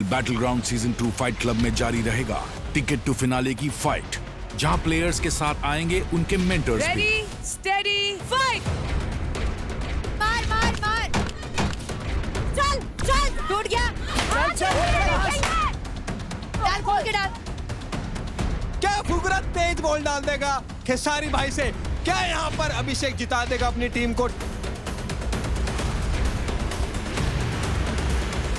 Battleground season 2 fight club में जारी रहेगा टिकट टू फिनाले की फाइट, जहां प्लेयर्स के साथ आएंगे उनके मेंटर्स भी। Ready steady fight. मार मार मार, चल चल, टूट गया। डाल, खोल के डाल। क्या फुकरा तेज बॉल डाल देगा खेसारी भाई से? क्या यहाँ पर अभिषेक जिता देगा अपनी टीम को?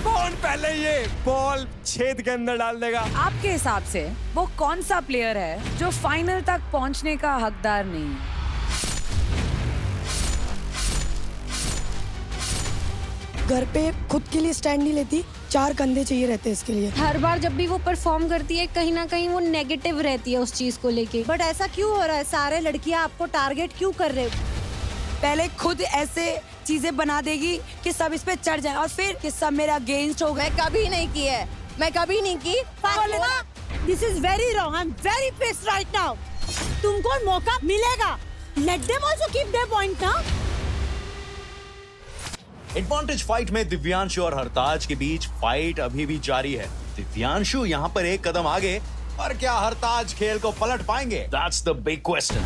कौन पहले ये बॉल छेद के अंदर डाल देगा? आपके हिसाब से वो कौन सा प्लेयर है जो फाइनल तक पहुंचने का हकदार नहीं है? घर पे खुद के लिए स्टैंड नहीं लेती, 4 कंधे चाहिए रहते हैं इसके लिए। हर बार जब भी वो परफॉर्म करती है कहीं ना कहीं वो नेगेटिव रहती है उस चीज को लेके। बट ऐसा क्यों हो रहा है? सारे लड़कियां आपको टारगेट क्यों कर रहे हो? पहले खुद ऐसे चीजें बना देगी कि सब इस पे चढ़ जाए और फिर कि सब मेरे अगेंस्ट हो गए। मैं कभी नहीं की है, मैं कभी नहीं की। This is very wrong, I am very pissed right now. तुमको मौका मिलेगा, let them also keep their point ना। एडवांटेज फाइट में दिव्यांशु और हरताज के बीच फाइट अभी भी जारी है। दिव्यांशु यहाँ पर एक कदम आगे, पर क्या हरताज खेल को पलट पाएंगे? That's the big question.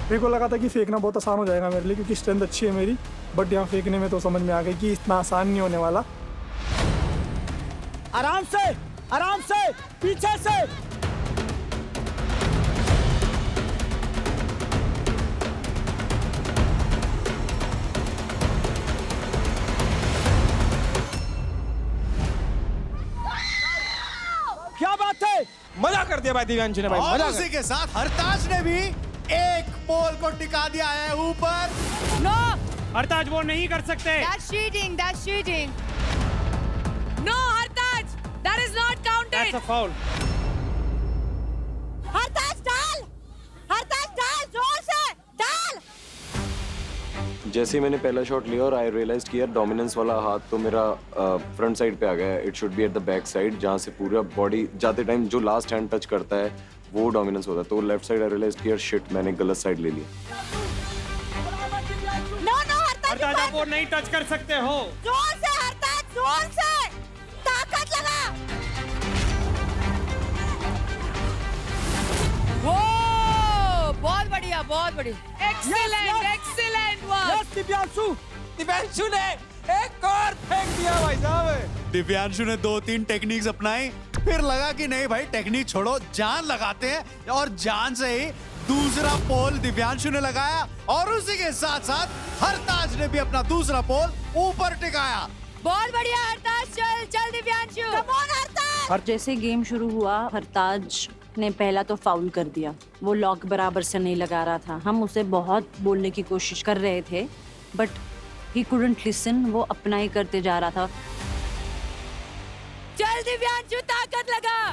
मेरे को लगा था कि फेंकना बहुत आसान हो जाएगा मेरे लिए, क्योंकि स्ट्रेंथ अच्छी है मेरी, बट यहाँ फेंकने में तो समझ में आ गई कि इतना आसान नहीं होने वाला। आराम से पीछे से। क्या बात है, मजा कर दिया भाई दिव्यांशु ने भाई, और मजा उसी के साथ हरताज ने भी एक पोल को टिका दिया है ऊपर। नो, हरताज वो नहीं कर सकते। that's cheating, that's cheating. No, हरताज, that is not counted. That's a foul. हरताज डाल, हरताज डाल, जोर से डाल। जैसे ही मैंने पहला शॉट लिया और आई रियलाइज किया डोमिनेंस वाला हाथ तो मेरा फ्रंट साइड पे आ गया है। It should be at the back side, जहाँ से पूरा बॉडी जाते टाइम जो लास्ट हैंड टच करता है वो डोमिनेंस होता है। तो लेफ्ट साइड आई रियलाइज किया, शिट मैंने गलत साइड ले ली। नो नो हरताज आप वो नहीं टच कर सकते हो। जोर से हरताज, जोर से ताकत लगा। वो बहुत बढ़िया, बहुत बढ़िया। Excellent, excellent work. दिव्यांशु ने एक और फेंक दिया भाई साहब। दिव्यांशु ने 2-3 टेक्निक्स अपनाई, फिर लगा कि नहीं भाई टेक्निक छोड़ो, जान लगाते हैं, और जान से ही दूसरा पोल दिव्यांशु ने लगाया और उसी के साथ साथ हरताज ने भी अपना दूसरा पोल ऊपर टिकाया। बहुत बढ़िया हरताज, चल चल दिव्यांशु। Come on हरताज। और जैसे गेम शुरू हुआ हरताज ने पहला तो फाउल कर दिया। वो लॉक बराबर से नहीं लगा रहा था। हम उसे बहुत बोलने की कोशिश कर रहे थे बट ही कुडंट लिसन, वो अपना ही करते जा रहा था। चल दिव्यांशु, ताकत लगा।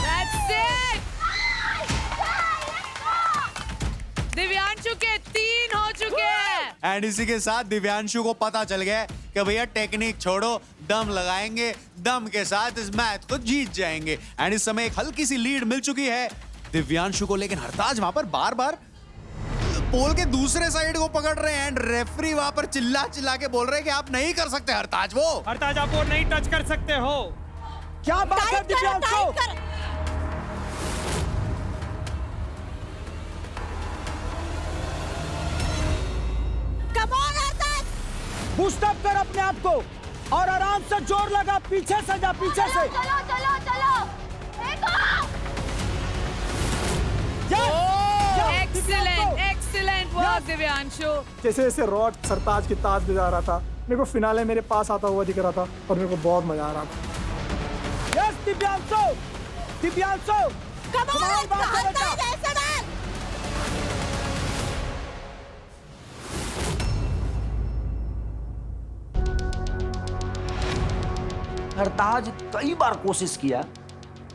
That's it. दिव्यांशु के 3 हो चुके हैं। एंड इसी के साथ दिव्यांशु को पता चल गया कि भैया टेक्निक छोड़ो, दम लगाएंगे, दम के साथ इस मैच को जीत जाएंगे। एंड इस समय एक हल्की सी लीड मिल चुकी है दिव्यांशु को, लेकिन हरताज वहां पर बार बार पोल के दूसरे साइड को पकड़ रहे हैं एंड रेफरी वहां पर चिल्ला चिल्ला के बोल रहे हैं कि आप नहीं कर सकते हरताज वो। हरताज आप वो नहीं टच कर सकते हो। क्या बात है Divyanshu? Come on Hartaj. Boost up कर अपने आप को और आराम से जोर लगा, पीछे से जा, पीछे से। चलो चलो चलो, एक्सीलेंट, एक्सीलेंट वर्क दिव्यांशु। जैसे जैसे रॉड सरताज की ताज पे जा रहा था, मेरे को फिनाले मेरे पास आता हुआ दिख रहा था और मेरे को बहुत मजा आ रहा था। Yes Divyanshu, Divyanshu come on Hartaj, ऐसे डाल। हरताज कई बार कोशिश किया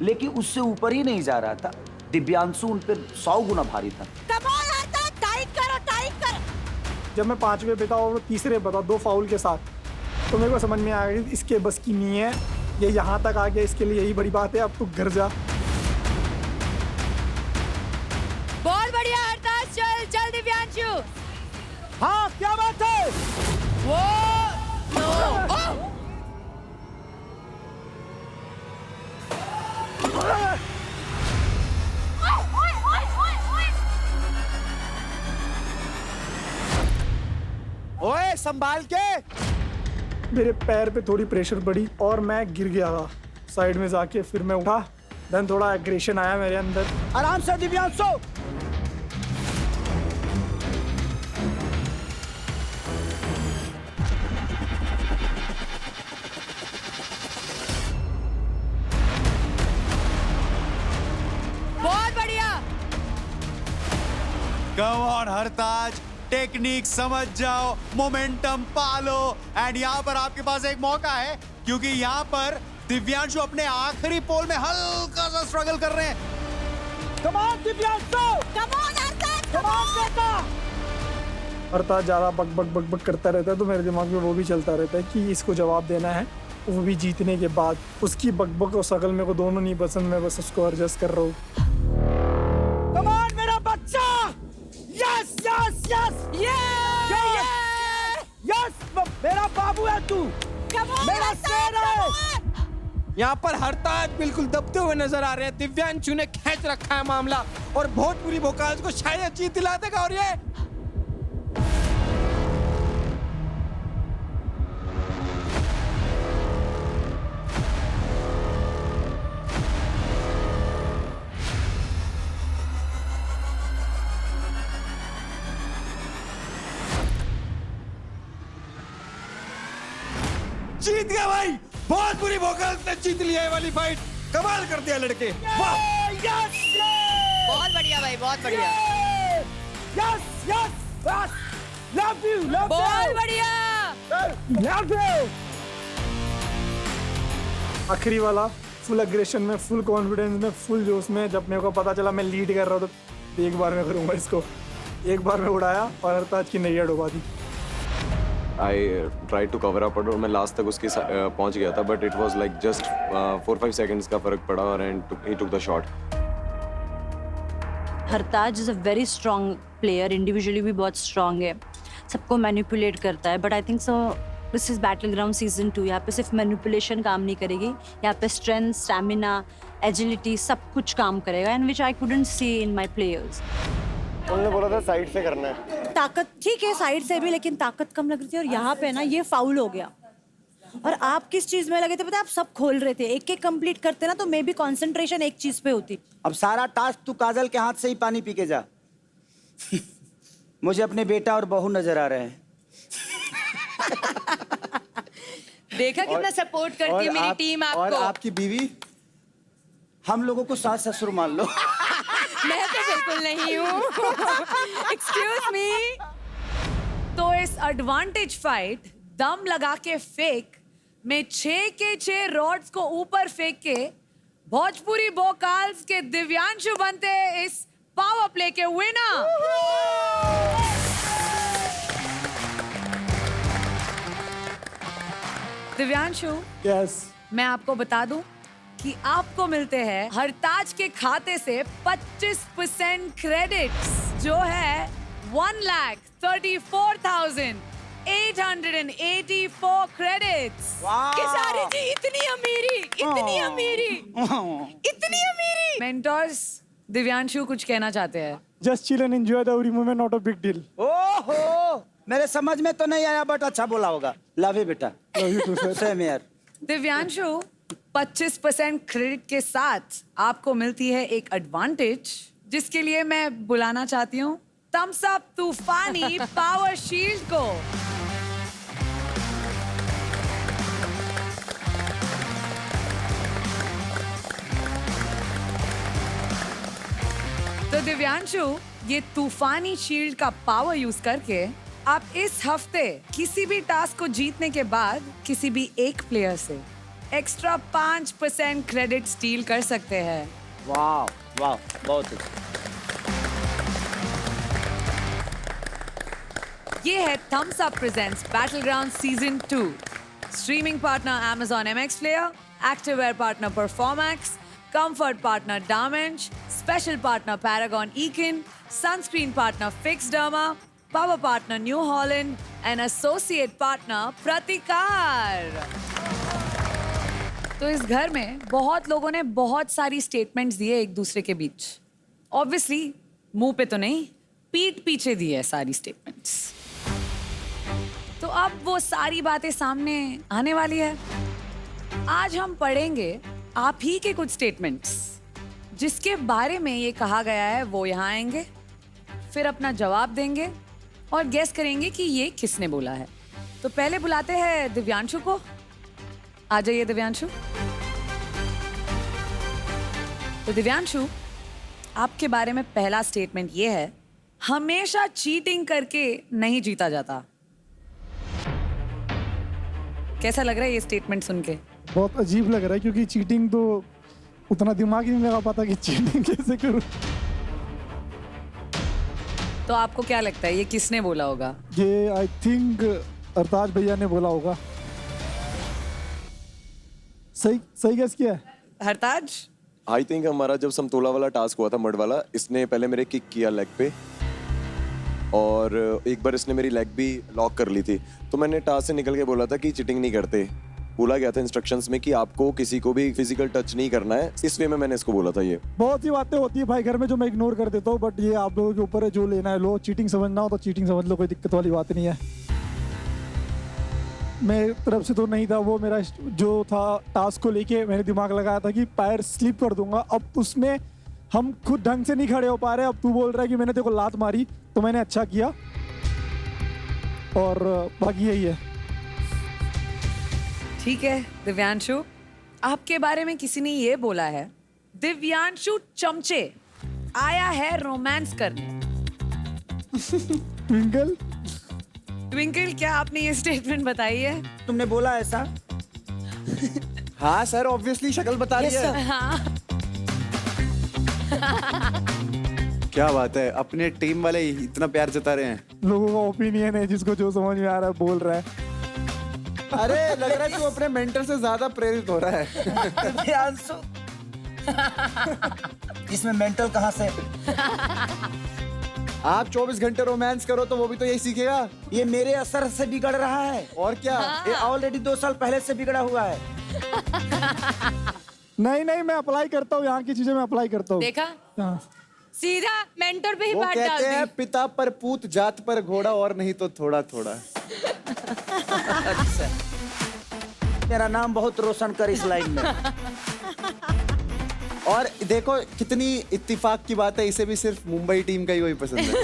लेकिन उससे ऊपर ही नहीं जा रहा था। दिव्यांशु उन पर 100 गुना भारी था। कम ऑन हरताज, टाइट करो, टाइट करो। जब मैं 5वें पे था और तीसरे पे था 2 फाउल के साथ, तो मेरे को समझ में आ गया इसके बस की नहीं है, ये यहाँ तक आ गया, इसके लिए यही बड़ी बात है। अब तू घर जा। बहुत बढ़िया हरताज, चल चल दिव्यांशु। हाँ क्या बात है। ओए संभाल के। मेरे पैर पे थोड़ी प्रेशर पड़ी और मैं गिर गया था साइड में जाके। फिर मैं उठा, देन थोड़ा एग्रेशन आया मेरे अंदर। आराम से दिव्यांशु। बहुत बढ़िया। कम ऑन हरताज, टेक्निक समझ जाओ, मोमेंटम पालो। एंड यहाँ पर आपके पास एक मौका है, क्योंकि यहाँ पर दिव्यांशु अपने आखिरी पोल में हल्का सा स्ट्रगल कर रहे हैं। Come on Divyanshu. Come on Hartaj, come on बेटा। हरताज ज्यादा बक बक बक बक करता रहता है, तो मेरे दिमाग में वो भी चलता रहता है कि इसको जवाब देना है, वो भी जीतने के बाद। उसकी बक बक और शकल मेरे को दोनों नहीं पसंद, मैं बस उसको एडजस्ट कर रहा हूँ। कम ऑन मेरा बच्चा। यस यस यस यस, मेरा बाबू है तू, मेरा शेर है। यहाँ पर हरताज बिल्कुल दबते हुए नजर आ रहे हैं। दिव्यांशु ने खींच रखा है मामला और भोजपुरी भोकाल को शायद जीत दिला देगा। और ये जीत गया भाई। बहुत बुरी भोकाल ने जीत लिया ये वाली फाइट। कमाल कर दिया लड़के। वाह। बहुत बढ़िया भाई, बहुत बढ़िया। Yes yes yes, love you love बहुत बढ़िया। Love you. आखिरी वाला फुल एग्रेशन में, फुल कॉन्फिडेंस में, फुल जोश में। जब मेरे को पता चला मैं लीड कर रहा हूँ, तो एक बार मैं करूँगा इसको। एक बार मैं उड़ाया और हरताज की नैया डुबा दी। I tried to cover up, और मैं लास्ट तक उसके पहुंच गया था, but it was like just 4-5 seconds का फर्क पड़ा और he took the shot. Hartaj is a very strong player, individually भी बहुत स्ट्रॉन्ग है, सबको मैनिपुलेट करता है, but I think so this is battle ground season 2। यहाँ पे सिर्फ मैनिपुलेशन काम नहीं करेगी, यहाँ पे स्ट्रेंथ, स्टैमिना, एजिलिटी सब कुछ काम करेगा, and which I couldn't see in my players. उन्होंने बोला था साइड से करना है। ताकत ठीक है साइड से भी, लेकिन ताकत कम लग रही थी। और यहाँ पे ना ये फाउल हो गया। और आप किस चीज में लगे थे पता है? आप सब खोल रहे थे, एक एक कंप्लीट करते ना, तो मे बी कंसंट्रेशन एक चीज पे होती। अब सारा टास्क तू काजल के हाथ से ही पानी पी के जा। मुझे अपने बेटा और बहू नजर आ रहे हैं। देखा कितना सपोर्ट करती है मेरी टीम आपको। और आपकी बीवी, हम लोगों को सास ससुर मान लो। मैं तो बिल्कुल नहीं हूँ। Excuse me. तो इस एडवांटेज फाइट दम लगा के फेंक में 6 के 6 रॉड्स को ऊपर फेंक के भोजपुरी भोकाल्स के दिव्यांशु बनते हैं इस पावर प्ले के विनर। दिव्यांशु, यस, मैं आपको बता दूं कि आपको मिलते हैं हरताज के खाते से 25% क्रेडिट्स, जो है 1,34,884 क्रेडिट्स। किसारी जी, इतनी अमीरी, इतनी अमीरी, इतनी अमीरी। मेंटर्स, दिव्यांशु कुछ कहना चाहते हैं। Just chill and enjoy the every moment, not a big deal. ओहो, मेरे समझ में तो नहीं आया, बट अच्छा बोला होगा। लव यू बेटा। Love you too sir. Same यार। दिव्यांशु, 25% क्रेडिट के साथ आपको मिलती है एक एडवांटेज, जिसके लिए मैं बुलाना चाहती हूँ थम्स अप तूफानी पावर शील्ड को। तो दिव्यांशु, ये तूफानी शील्ड का पावर यूज करके आप इस हफ्ते किसी भी टास्क को जीतने के बाद किसी भी एक प्लेयर से एक्स्ट्रा 5% क्रेडिट स्टील कर सकते हैं। वाह वाह, बहुत अच्छा। ये है Thums Up presents battleground season 2। Streaming partner Amazon MX Player Activewear partner Performax, comfort partner Damage, special partner Paragon Ekin, sunscreen partner Fix Derma, power partner New Holland, and associate partner Pratikar. तो इस घर में बहुत लोगों ने बहुत सारी statements दिए एक दूसरे के बीच. ऑब्वियसली मुंह पे तो नहीं, पीठ पीछे दी है सारी स्टेटमेंट्स. तो अब वो सारी बातें सामने आने वाली है. आज हम पढ़ेंगे आप ही के कुछ स्टेटमेंट्स जिसके बारे में ये कहा गया है. वो यहाँ आएंगे, फिर अपना जवाब देंगे और गेस करेंगे कि ये किसने बोला है. तो पहले बुलाते हैं दिव्यांशु को. आ जाइए दिव्यांशु. तो दिव्यांशु, आपके बारे में पहला स्टेटमेंट ये है, हमेशा चीटिंग करके नहीं जीता जाता. कैसा लग रहा है ये स्टेटमेंट सुन के? बहुत अजीब लग रहा है क्योंकि चीटिंग तो उतना दिमाग ही नहीं लगा पाता कि चीटिंग कैसे करूं. तो आपको क्या लगता है ये किसने बोला होगा? ये आई थिंक अरताज भैया ने बोला होगा. सही गेस किया है. हरताज? आई थिंक हमारा जब समतोला वाला टास्क हुआ था मड वाला, इसने पहले मेरे किक किया लेग पे और एक बार इसने मेरी लेग भी लॉक कर ली थी. तो मैंने टास्क से निकल के बोला था कि चीटिंग नहीं करते. बोला गया था इंस्ट्रक्शंस में कि आपको किसी को भी फिजिकल टच नहीं करना है. इस वे में मैंने इसको बोला था. ये बहुत सी बातें होती है भाई घर में जो मैं इग्नोर कर देता हूँ, बट ये आप लोगों के ऊपर है. जो लेना है लो, चीटिंग समझना हो तो चीटिंग समझ लो, कोई दिक्कत वाली बात नहीं है. मेरी तरफ से तो नहीं था वो. मेरा जो था टास्क को लेके मैंने दिमाग लगाया था कि पैर स्लिप कर दूंगा. अब उसमें हम खुद ढंग से नहीं खड़े हो पा रहे. अब तू बोल रहा है कि मैंने तेरे को लात मारी तो मैंने अच्छा किया और बाकी यही है. ठीक है दिव्यांशु, आपके बारे में किसी ने ये बोला है, दिव्यांशु चमचे आया है रोमांस करने. ट्विंकल, ट्विंकल, क्या आपने ये स्टेटमेंट बताई है? तुमने बोला ऐसा? हाँ सर, ऑब्वियसली शक्ल बता रही है. हाँ. क्या बात है, अपने टीम वाले इतना प्यार जता रहे हैं. लोगों का ओपिनियन है, जिसको जो समझ में आ रहा है बोल रहा है. अरे लग रहा है तू अपने मेंटर से ज्यादा प्रेरित हो रहा है. इसमें मेंटल कहाँ से? आप 24 घंटे रोमांस करो तो वो भी तो यही सीखेगा. ये मेरे असर से बिगड़ रहा है. और क्या? ये ऑलरेडी 2 साल पहले से बिगड़ा हुआ है. नहीं, मैं अप्लाई करता हूँ. यहाँ की चीजें मैं अप्लाई करता हूँ. देखा, हाँ. सीधा मेंटर पे ही वो बात डाल कहते हैं दी. पिता पर पूत, जात पर घोड़ा, और नहीं तो थोड़ा थोड़ा. अच्छा, मेरा नाम बहुत रोशन कर इस लाइन में. और देखो कितनी इत्तेफाक की बात है, इसे भी सिर्फ मुंबई टीम का ही वही पसंद है.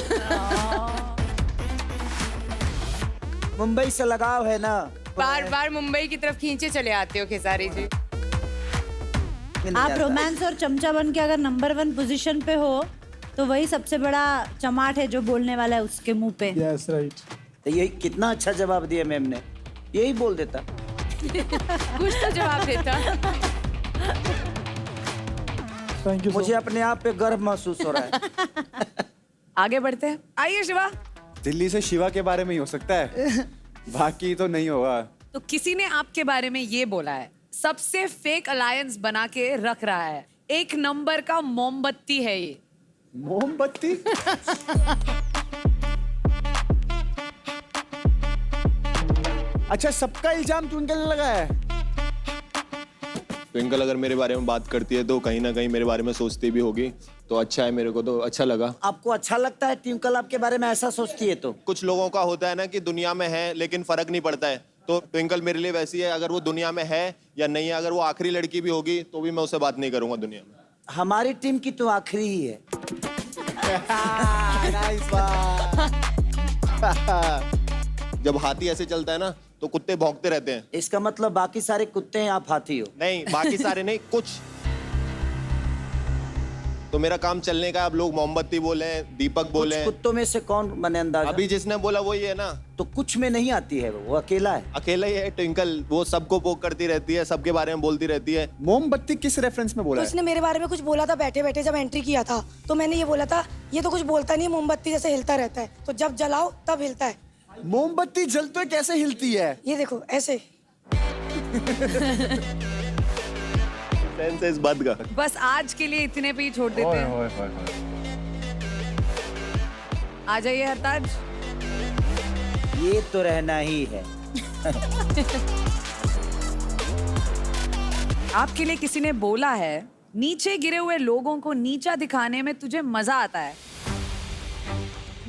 मुंबई से लगाव है ना. बार बार मुंबई की तरफ खींचे चले आते हो खेसारी जी. आप रोमांस और चमचा बन के अगर नंबर 1 पोजीशन पे हो तो वही सबसे बड़ा चमाट है जो बोलने वाला है उसके मुंह पे. Yes right. तो यही कितना अच्छा जवाब दिया मैम ने. यही बोल देता. कुछ तो जवाब देता. Thank you. मुझे अपने आप पे गर्व महसूस हो रहा है. आगे बढ़ते हैं. आइए शिवा. दिल्ली से शिवा के बारे में ही हो सकता है, बाकी तो नहीं होगा. तो किसी ने आपके बारे में ये बोला है, सबसे फेक अलायंस बना के रख रहा है, 1 नंबर का मोमबत्ती है ये. मोमबत्ती? अच्छा, सबका इल्जाम ट्विंकल ने लगाया है. ट्विंकल अगर मेरे बारे में बात करती है तो कहीं ना कहीं मेरे बारे में सोचती भी होगी. तो अच्छा है, मेरे को तो अच्छा लगा. आपको अच्छा लगता है ट्विंकल आपके बारे में ऐसा सोचती है? तो कुछ लोगों का होता है ना कि दुनिया में है लेकिन फर्क नहीं पड़ता है. तो ट्विंकल मेरे लिए वैसी है. अगर वो दुनिया में है या नहीं है, अगर वो आखिरी लड़की भी होगी तो भी मैं उससे बात नहीं करूंगा दुनिया में. हमारी टीम की तो आखिरी ही है. जब हाथी ऐसे चलता है ना तो कुत्ते भौंकते रहते हैं. इसका मतलब बाकी सारे कुत्ते हैं, आप हाथी हो? नहीं, बाकी सारे नहीं, कुछ. तो मेरा काम चलने का. अब लोग मोमबत्ती बोले, दीपक बोले. कुत्तों में से कौन बने अंदाजा? अभी जिसने बोला वही है ना. तो कुछ में नहीं आती है, वो अकेला है. अकेला ही है ट्विंकल. वो सबको पोक करती रहती है, सबके बारे में बोलती रहती है. मोमबत्ती किस रेफरेंस में बोला है? उसने मेरे बारे में कुछ बोला था बैठे बैठे जब एंट्री किया था. तो मैंने ये बोला था ये तो कुछ बोलता नहीं, मोमबत्ती जैसे हिलता रहता है, तो जब जलाओ तब हिलता है. मोमबत्ती जलते कैसे हिलती है? ये देखो ऐसे. सेंस है इस बात का। बस आज के लिए इतने पे ही छोड़ देते हैं। आ जाइए हरताज। ये तो रहना ही है। आपके लिए किसी ने बोला है नीचे गिरे हुए लोगों को नीचा दिखाने में तुझे मजा आता है।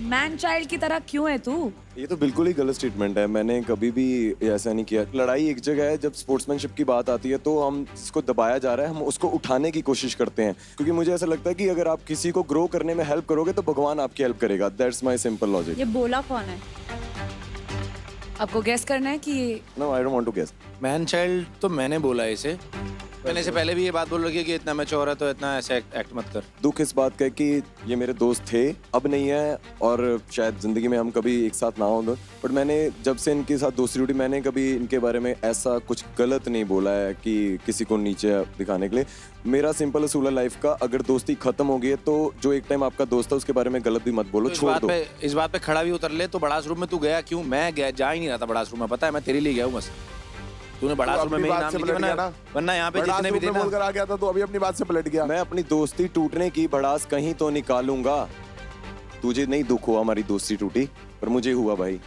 मैन चाइल्ड की तरह क्यों है तू? ये तो बिल्कुल ही गलत स्टेटमेंट है। मैंने कभी भी ऐसा नहीं किया। लड़ाई एक जगह है, जब स्पोर्ट्समैनशिप की बात आती है तो हम जिसको दबाया जा रहा है हम उसको उठाने की कोशिश करते हैं, क्योंकि मुझे ऐसा लगता है कि अगर आप किसी को ग्रो करने में हेल्प करोगे तो भगवान आपकी हेल्प करेगा। That's my simple logic. ये बोला कौन है? आपको गेस करना है कि ये no, I don't want to guess. Man child तो मैंने बोला है इसे। मैंने इसे पहले भी ये बात बोल रखी है कि इतना मैच्योर है तो इतना ऐसे एक्ट मत कर। दुख इस बात का है कि ये मेरे दोस्त थे, अब नहीं है, और शायद जिंदगी में हम कभी एक साथ ना हो। बट मैंने जब से इनके साथ दोस्ती उठी, मैंने कभी इनके बारे में ऐसा कुछ गलत नहीं बोला है कि किसी को नीचे दिखाने के लिए। मेरा सिंपल असूल है लाइफ का, अगर दोस्ती खत्म हो गई है तो जो एक टाइम आपका दोस्त है उसके बारे में गलत भी मत बोलो, छोड़ दो। इस बात पे खड़ा भी उतर ले तो बड़ा रूम में तू गया क्यों? मैं गया जा ही नहीं रहा था बड़ा रूम में, पता है मैं तेरे लिए गया हूँ बस। तूने बड़ा रूम में मेरा नाम लिखा, वरना यहाँ पे जितने भी थे ना बोलकर आ गया था तो अभी अपनी बात से पलट गया। मैं अपनी दोस्ती टूटने की भड़ास कहीं तो निकालूंगा। तुझे नहीं दुख हुआ हमारी दोस्ती टूटी, पर मुझे हुआ भाई,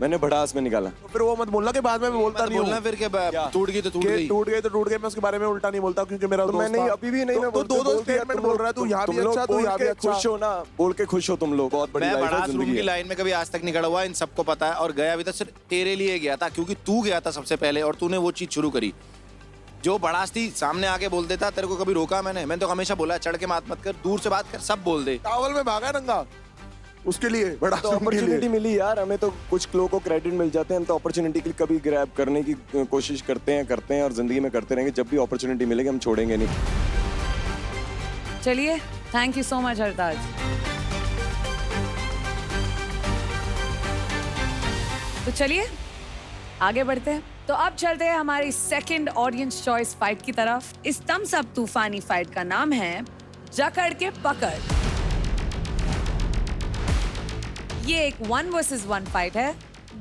मैंने भड़ास में निकाला। तो फिर वो मत बोलना कि बाद में मैं बोलता नहीं हूँ। बोलना फिर के टूट गई तो टूट गई, टूट गई तो टूट गई। मैं उसके बारे में उल्टा नहीं बोलता क्योंकि मेरा दोस्त था। मैंने अभी भी नहीं, तो दो स्टेटमेंट बोल रहा है तू, यहाँ भी अच्छा तू यहाँ भी अच्छा। खुश हो ना, बोल के खुश हो तुम लोग। बहुत बड़ी मैं लाइफ बड़ा है, रूम जिंदगी की है। लाइन में कभी आज तक नहीं खड़ा हुआ, इन सबको पता है। और गया भी तो सिर्फ तेरे लिए गया था क्योंकि तू गया था सबसे पहले और तूने वो चीज शुरू करी। जो बड़ास थी सामने आके बोल देता, तेरे को कभी रोका मैंने तो हमेशा बोला चढ़ के बात मत कर, दूर से बात कर, सब बोल दे। टावल में भागा नंगा उसके लिए बड़ा तो अपॉर्चुनिटी मिली यार हमें, तो कुछ लोगों को क्रेडिट मिल जाते हैं। हम तो अपॉर्चुनिटी के लिए कभी ग्रैब करने की कोशिश करते हैं और जिंदगी में करते रहेंगे। जब भी अपॉर्चुनिटी मिलेगी हम छोड़ेंगे नहीं। चलिए, थैंक यू सो मच हरताज। तो चलिए आगे बढ़ते हैं। तो अब चलते हैं हमारी सेकंड ऑडियंस चॉइस फाइट की तरफ। इस थम्स अप तूफानी फाइट का नाम है जकड़ के पकड़। ये एक 1 वर्सेस 1 फाइट है।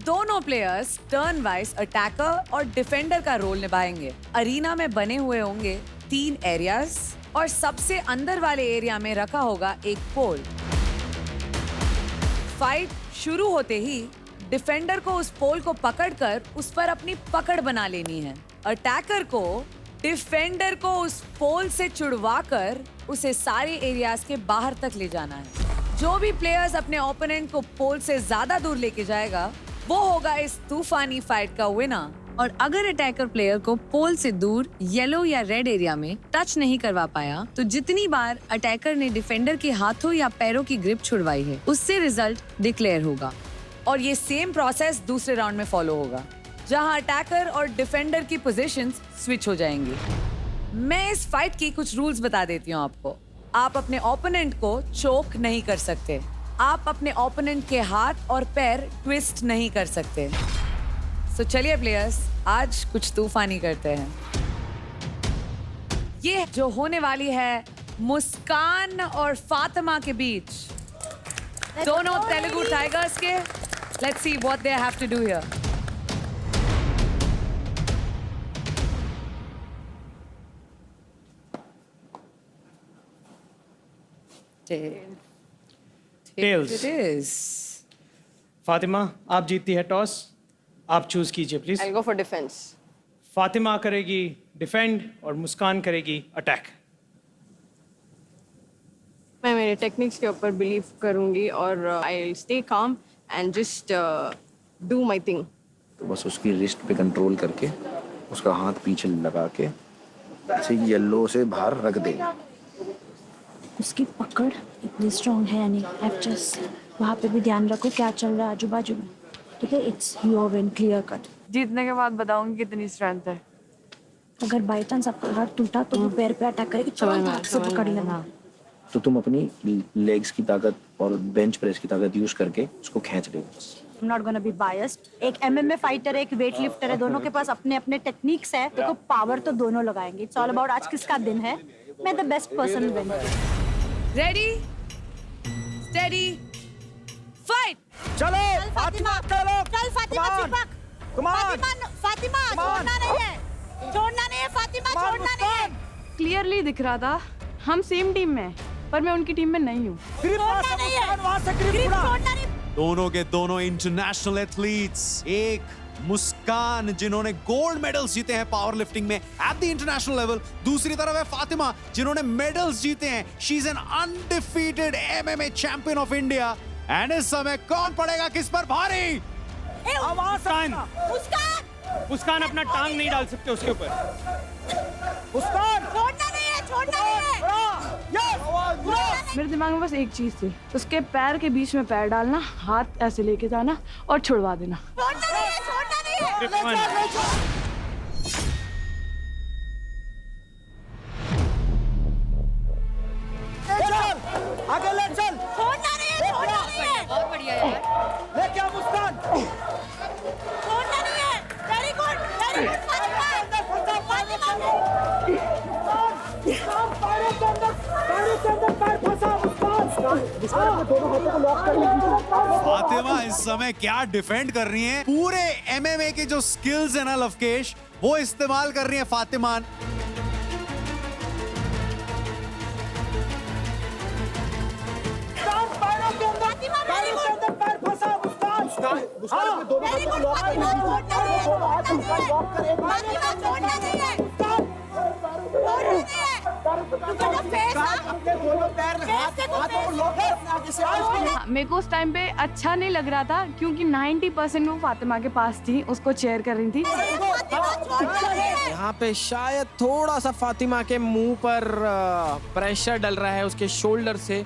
दोनों प्लेयर्स टर्न वाइज अटैकर और डिफेंडर का रोल निभाएंगे। अरीना में बने हुए होंगे 3 एरियाज और सबसे अंदर वाले एरिया में रखा होगा एक पोल। फाइट शुरू होते ही डिफेंडर को उस पोल को पकड़कर उस पर अपनी पकड़ बना लेनी है। अटैकर को डिफेंडर को उस पोल से छुड़वाकर उसे सारे एरियाज के बाहर तक ले जाना है। जो भी प्लेयर्स अपने ओपोनेंट को पोल से ज्यादा दूर लेके जाएगा वो होगा इस तूफानी फाइट का विनर। और अगर अटैकर प्लेयर को पोल से दूर येलो या रेड एरिया में टच नहीं करवा पाया तो जितनी बार अटैकर ने डिफेंडर के हाथों या पैरों की ग्रिप छुड़वाई है उससे रिजल्ट डिक्लेयर होगा। और ये सेम प्रोसेस दूसरे राउंड में फॉलो होगा जहां अटैकर और डिफेंडर की पोजीशंस स्विच हो जाएंगी। मैं इस फाइट की कुछ रूल्स बता देती हूँ आपको। आप अपने ओपोनेंट को चोक नहीं कर सकते। आप अपने ओपोनेंट के हाथ और पैर ट्विस्ट नहीं कर सकते। सो चलिए प्लेयर्स, आज कुछ तूफानी करते हैं। ये जो होने वाली है मुस्कान और फातिमा के बीच, दोनों तेलुगु टाइगर्स के। Let's see what they have to do here. Tails. It is. Fatima, आप जीतती है टॉस। आप चूज कीजिए please. I'll go for defense. Fatima करेगी डिफेंड और मुस्कान करेगी अटैक। मैं मेरे टेक्निक्स के ऊपर बिलीव करूंगी और I stay calm and just do my thing. तो बस उसकी रिस्ट पे कंट्रोल करके उसका हाथ पीछे लगा के ऐसे येलो से बाहर रख देगा। उसकी पकड़ इतनी स्ट्रॉन्ग है यानी आप जस्ट वहाँ पे भी ध्यान रखो क्या चल रहा है आजू बाजू में, ठीक है? It's your win, clear cut. जीतने के बाद बताऊंगी कितनी स्ट्रेंथ है। अगर बाई चांस आपका हाथ टूटा तो वो पैर पे अटैक करेगी, तुरंत हाथ से पकड़ लेना। तो तुम अपनी लेग्स की ताकत और बेंच प्रेस की ताकत यूज करके उसको खींच लेगा। I'm not gonna be biased. एक MMA फाइटर है, एक वेट लिफ्टर है, दोनों के पास अपने अपने टेक्निक्स है। देखो पावर तो दोनों लगाएंगे। इट्स ऑल अबाउट आज किसका दिन है। मैं the best person win. Ready, steady, fight. चलो फातिमा, चल फातिमा चिपक। फातिमा छोड़ना नहीं है, छोड़ना नहीं है फातिमा, छोड़ना नहीं है। क्लियरली दिख रहा था हम सेम टीम में हैं, पर मैं उनकी टीम में नहीं हूँ। दोनों के दोनों इंटरनेशनल एथलीट्स, एक मुस्कान जिन्होंने गोल्ड मेडल्स जीते हैं पावर लिफ्टिंग में एट द इंटरनेशनल लेवल, दूसरी तरफ है फातिमा जिन्होंने मेडल्स जीते हैं। She is an undefeated MMA champion of India. And इस समय कौन पड़ेगा किस पर भारी? मुस्कान अपना टांग नहीं डाल सकते उसके ऊपर। मेरे दिमाग में बस एक चीज थी, उसके पैर के बीच में पैर डालना, हाथ ऐसे लेके जाना और छुड़वा देना। आगे ले चल, छोड़ना नहीं है, बहुत बढ़िया यार, ले क्या मुस्कान, छोड़ना नहीं है, वेरी गुड फातिमा, फातिमा इस समय क्या डिफेंड कर रही हैं? पूरे MMA के जो स्किल्स है ना लवकेश, वो इस्तेमाल कर रही है फातिमा। मेरे को उस टाइम पे अच्छा नहीं लग रहा था क्योंकि 90% वो फातिमा के पास थी, उसको चेयर कर रही थी। यहाँ पे शायद थोड़ा सा फातिमा के मुंह पर प्रेशर डल रहा है उसके शोल्डर से।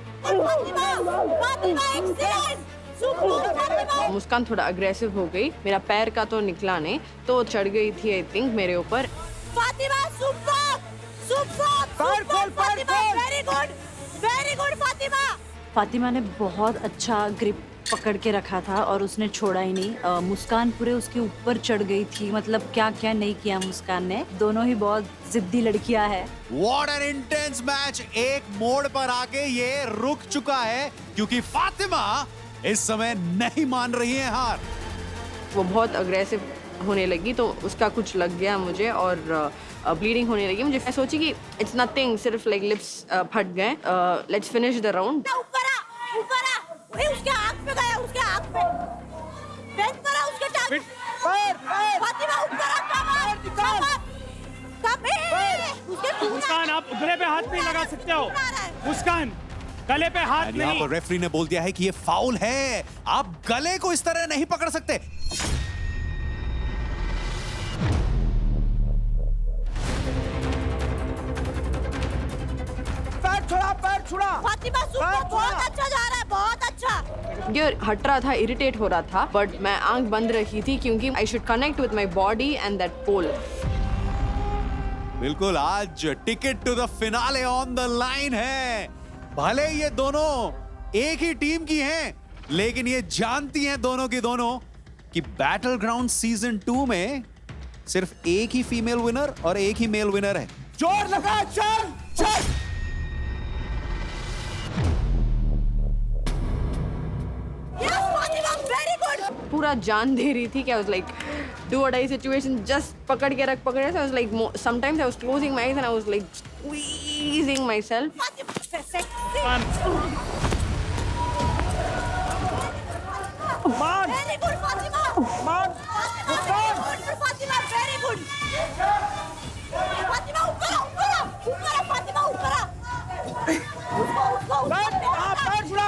मुस्कान थोड़ा अग्रेसिव हो गई, मेरा पैर का तो निकला नहीं, तो चढ़ गई थी आई थिंक मेरे ऊपर। फातिमा वेरी गुड फातिमा ने बहुत अच्छा ग्रिप पकड़ के रखा था और उसने छोड़ा ही नहीं। मुस्कान पूरे उसके ऊपर चढ़ गई थी, मतलब क्या क्या नहीं किया मुस्कान ने। दोनों ही बहुत जिद्दी लड़कियां हैं। What an intense match! एक मोड़ पर आके ये रुक चुका है क्योंकि फातिमा इस समय नहीं मान रही है हार। वो बहुत अग्रेसिव होने लगी तो उसका कुछ लग गया मुझे और ब्लीडिंग होने लगी मुझे। मैं सोची कि इट्स नथिंग, सिर्फ लाइक लिप्स फट गए। Let's finish the round. उसके आँख पे गया, उसके आँख पे बेंच पर उसके टांग फातिमा ऊपर आ, मुस्कान आप गले पे हाथ नहीं लगा सकते हो। मुस्कान गले पे हाथ नहीं। यहाँ पर रेफरी ने बोल दिया है कि ये फाउल है, आप गले को इस तरह नहीं पकड़ सकते। पैर छुड़ा। फातिमा बहुत अच्छा जा रहा है, बहुत अच्छा। ये हट रहा था, इरिटेट हो रहा था, बट मैं आंख बंद रखी थी क्योंकि I should connect with my body and that pole. बिल्कुल, आज ticket to the finale on the line है। भले ये दोनों एक ही टीम की हैं, लेकिन ये जानती हैं दोनों की दोनों कि बैटल ग्राउंड सीजन 2 में सिर्फ एक ही फीमेल विनर और एक ही मेल विनर है। जोर लगा, चल चल। पूरा जान दे रही थी कि I was like do or die situation, just पकड़ के रख, पकड़ के। I was like sometimes I was closing my eyes and I was like squeezing myself. मान Very good फातिमा, मान फातिमा very good। फातिमा ऊपर फातिमा ऊपर पैर छुड़ा,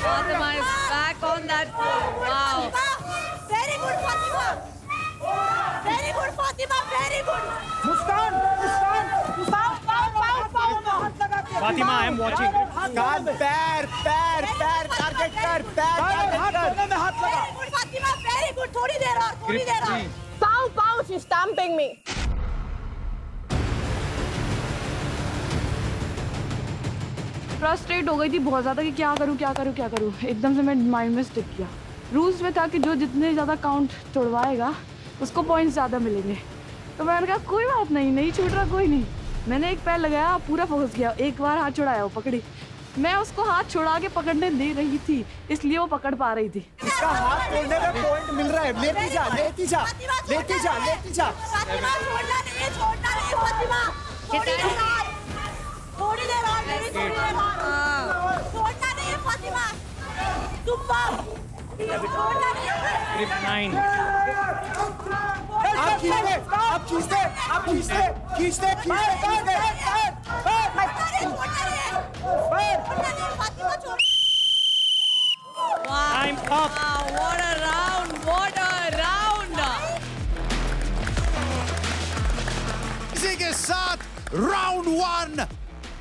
Fatima is back on that floor. Wow. Very good Fatima, very good Fatima, very good। Muskan Fatima I am watching. पैर target कर, पैर हाथ में हाथ लगा। Very good Fatima, very good। थोड़ी देर और Pow, she's stamping me. Frustrate हो गई थी बहुत ज्यादा कि क्या करूं। एकदम से मैं माइंड में स्टिक किया। रूल्स में था कि जो जितने ज्यादा काउंट तोड़वाएगा उसको पॉइंट्स ज्यादा मिलेंगे। तो मैंने कहा कोई बात नहीं छूट रहा, कोई नहीं। मैंने एक पैर लगाया, पूरा फोकस किया, एक बार हाथ छुड़ाया, वो पकड़ी। मैं उसको हाथ छुड़ा के पकड़ने दे रही थी, इसलिए वो पकड़ पा रही थी। इसका हाथ तोड़ने में पॉइंट मिल रहा है। लेती जा, लेती जा, लेती जा, लेती जा। फातिमा छोड़ना नहीं, छोड़ना नहीं फातिमा। थोड़ी देर और, थोड़ी देर और, मेरी थोड़ी देर और। छोड़ना नहीं है फातिमा। तुम छोड़ना नहीं है। ग्रिप 9। आप खींचते, आप खींचते, आप खींचते, खींचते, खींचते, time up. What a round! What a round! इसी के साथ round 1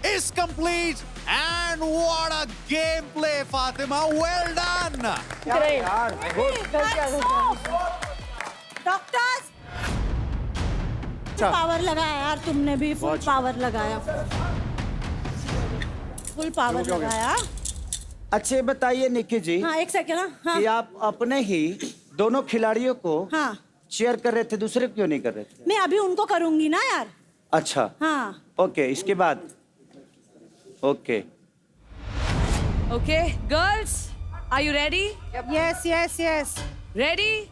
is complete and what a game play, Fatima, well done. Doctors power लगाया यार, तुमने भी फुल पावर लगाया, फुल पावर लगाया। अच्छे बताइए निक्की जी। हाँ एक सेकेंड। हाँ कि आप अपने ही दोनों खिलाड़ियों को हाँ चेयर कर रहे थे, दूसरे क्यों नहीं कर रहे थे? मैं अभी उनको करूंगी ना यार। अच्छा हाँ ओके, इसके बाद okay. Okay, girls, are you ready? Yes yes yes. Ready?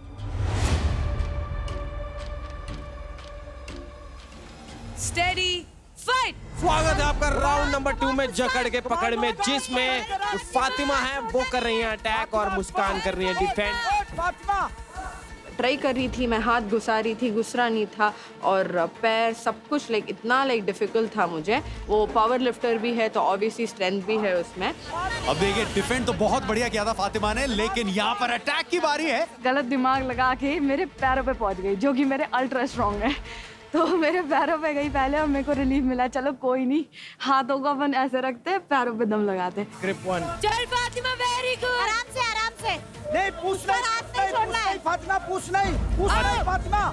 Steady, fight! स्वागत है आपका राउंड नंबर 2 में जकड़ के पकड़ में, जिसमें फातिमा है वो कर रही है अटैक और मुस्कान कर रही है डिफेंड। ट्राई कर रही थी, मैं हाथ घुसा रही थी, घुसरा नहीं था, और पैर सब कुछ इतना डिफिकल्ट था मुझे। वो पावर लिफ्टर भी है तो ऑब्वियसली स्ट्रेंथ भी है उसमें। अब देखिए, डिफेंड तो बहुत बढ़िया किया था फातिमा ने, लेकिन यहाँ पर अटैक की बारी है। गलत दिमाग लगा के मेरे पैरों पे पहुंच गई, जो कि मेरे अल्ट्रा स्ट्रॉन्ग है, तो मेरे पैरों पे गई पहले और मेरे को रिलीफ मिला। चलो कोई नहीं, हाथों को अपन ऐसे रखते हैं, पैरों पे दम लगाते हैं। ग्रिप 1। चल फातिमा, वेरी गुड। आराम से आराम से। नहीं पूछ नहीं, छोड़ना है फातिमा पूछ नहीं, पूछ नहीं फातिमा,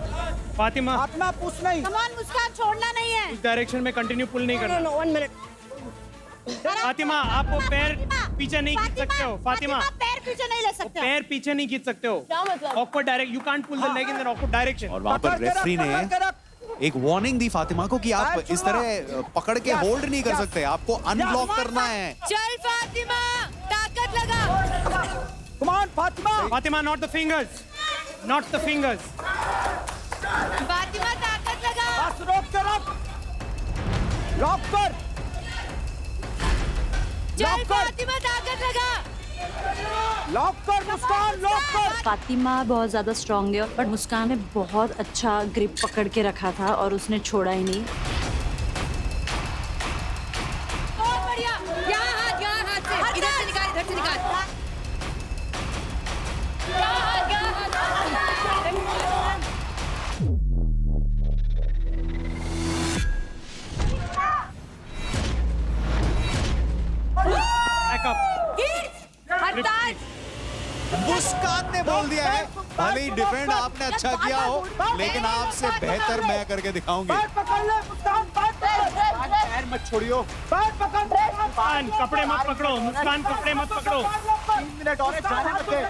फातिमा फातिमा पूछ नहीं। कम ऑन मुस्कान, छोड़ना नहीं है। इस डायरेक्शन में कंटिन्यू पुल नहीं करना। 1 मिनट। फातिमा आप वो पैर पीछे नहीं खींच सकते हो। फातिमा पैर पीछे नहीं ले सकते। पैर पीछे नहीं खींच सकते हो। क्या मतलब? Awkward direct, you can't pull the leg in that awkward direction. और वहाँ पर रेफरी ने एक वार्निंग दी फातिमा को कि आप इस तरह पकड़ के होल्ड नहीं कर सकते, आपको अनब्लॉक करना है। चल फातिमा, ताकत लगा। Come on Fatima. Fatima not the fingers, not the fingers. Fatima ताकत लगा। बस रोक के रख, लॉक कर, चल फातिमा ताकत लगा। लॉक कर मुस्कान, लॉक कर। फातिमा बहुत ज़्यादा स्ट्रांग है, बट मुस्कान ने बहुत अच्छा ग्रिप पकड़ के रखा था और उसने छोड़ा ही नहीं। बहुत बढ़िया। यहाँ हाथ से, इधर से निकाल, इधर से निकाल। यहाँ हाथ। Back up. हरताज, मुस्कान ने बोल दिया है, भले ही डिफेंड आपने अच्छा किया हो, लेकिन आपसे बेहतर मैं करके दिखाऊंगी। पैर पकड़ ले मुस्कान, पैर मत छोड़ियो, पैर पकड़। मुस्कान कपड़े मत पकड़ो, मुस्कान कपड़े मत पकड़ो। 3 मिनट और, जाने मत दे,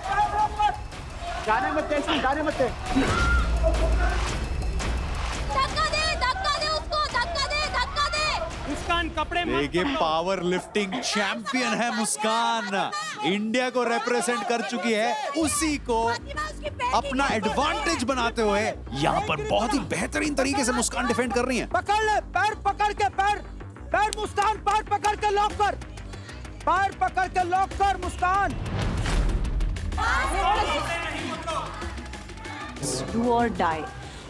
जाने मत दे, जाने मत दे। धक्का दे उसको, धक्का दे। मुस्कान कपड़े मत देखिए, पकड़ो। पावर लिफ्टिंग चैंपियन है मुस्कान, इंडिया को रिप्रेजेंट कर चुकी है, उसी को अपना एडवांटेज बनाते हुए यहाँ पर बहुत ही बेहतरीन तरीके से मुस्कान डिफेंड कर रही है। पकड़ ले, पैर पकड़ के, पैर मुस्कान, पैर पकड़ के लॉक कर, पैर पकड़ के लॉक कर मुस्कान। डू और डाई।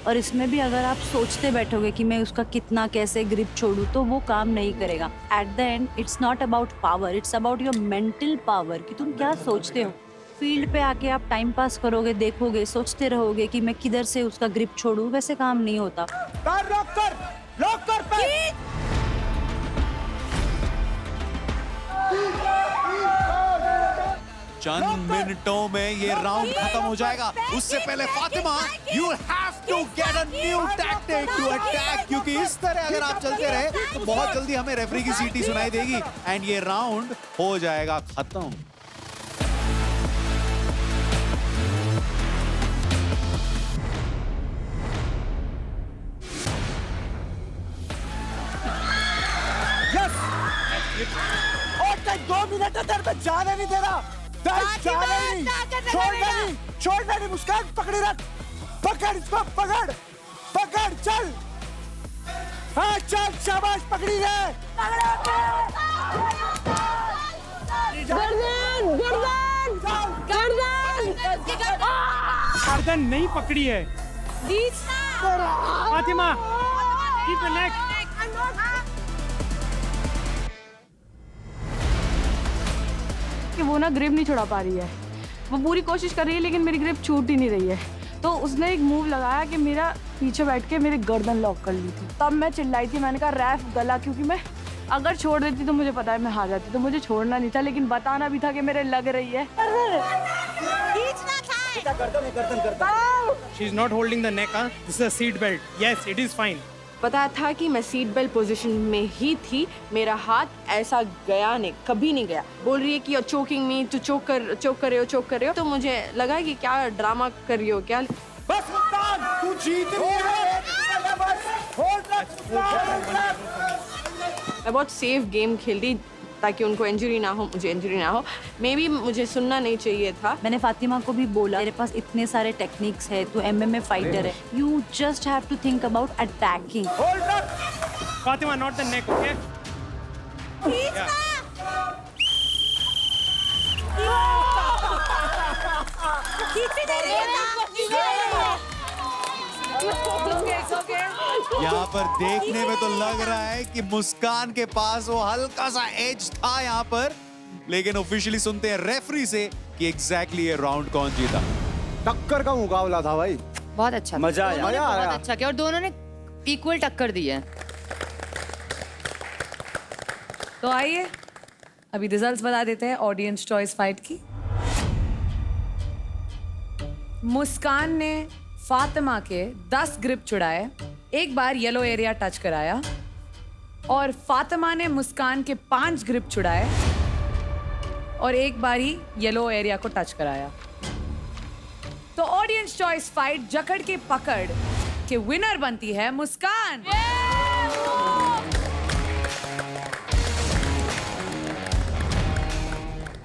और इसमें भी अगर आप सोचते बैठोगे कि मैं उसका कितना कैसे ग्रिप छोड़ूं, तो वो काम नहीं करेगा। At the end it's not about power, it's about your mental power, कि तुम क्या सोचते हो। फील्ड पे आके आप टाइम पास करोगे, देखोगे, सोचते रहोगे कि मैं किधर से उसका ग्रिप छोड़ूं, वैसे काम नहीं होता। पैर लॉक कर पैर। चंद मिनटों में ये राउंड खत्म हो जाएगा, उससे पहले Fatima, you have to get a new tactic to attack, क्योंकि इस तरह अगर आप चलते रहे तो बहुत जल्दी हमें रेफरी की सीटी सुनाई देगी एंड ये राउंड हो जाएगा खत्म। और तक 2 मिनट है तेरे पे जाने नहीं दे रहा। जाने नहीं, छोड़ना नहीं मुस्कान, पकड़ी रख, पकड़ इसको, पकड़, चल, हाँ चल, शाबाश, पकड़ी है। गर्दन नहीं पकड़ी है। Fatima, keep the neck. कि वो ना ग्रिप नहीं छुड़ा पा रही है, वो पूरी कोशिश कर रही है लेकिन मेरी ग्रिप छूट ही नहीं रही है। तो उसने एक मूव लगाया कि मेरा पीछे बैठ के मेरी गर्दन लॉक कर ली थी। तब मैं चिल्लाई थी, मैंने कहा रैफ गला, क्योंकि मैं अगर छोड़ देती तो मुझे पता है मैं हार जाती, तो मुझे छोड़ना नहीं था लेकिन बताना भी था कि मेरे लग रही है। She is not holding the neck, huh? This is a seat belt. Yes, it is fine. पता था कि मैं सीट बेल्ट पोजीशन में ही थी, मेरा हाथ ऐसा गया नहीं, कभी नहीं गया। बोल रही है कि you're choking me, तू चोक कर रहे हो, तो मुझे लगा कि क्या ड्रामा कर रही हो क्या। बस मुस्कान, तू जीत रही है, बस होल्ड रख। मैं बहुत सेफ गेम खेलती ताकि उनको इंजरी ना हो, मुझे इंजरी ना हो। मे बी मुझे सुनना नहीं चाहिए था। मैंने फातिमा को भी बोला, तेरे पास इतने सारे टेक्निक्स है, तू MMA फाइटर है, you just have to think about attacking. Fatima, not the neck, okay? यहाँ पर देखने में तो लग रहा है कि मुस्कान के पास वो हल्का सा एज था यहाँ पर, लेकिन ऑफिशियली सुनते हैं रेफरी से कि एग्जैक्टली ये राउंड कौन जीता। टक्कर का मुकाबला था भाई, बहुत अच्छा, मजा आया, बहुत अच्छा किया और दोनों ने इक्वल टक्कर दी है। तो आइए अभी रिजल्ट्स बता देते हैं ऑडियंस चॉइस फाइट की। मुस्कान ने फातिमा के 10 ग्रिप छुड़ाए, एक बार येलो एरिया टच कराया, और फातिमा ने मुस्कान के 5 ग्रिप छुड़ाए और एक बार ही येलो एरिया को टच कराया। तो ऑडियंस चॉइस फाइट जकड़ के पकड़ के विनर बनती है मुस्कान।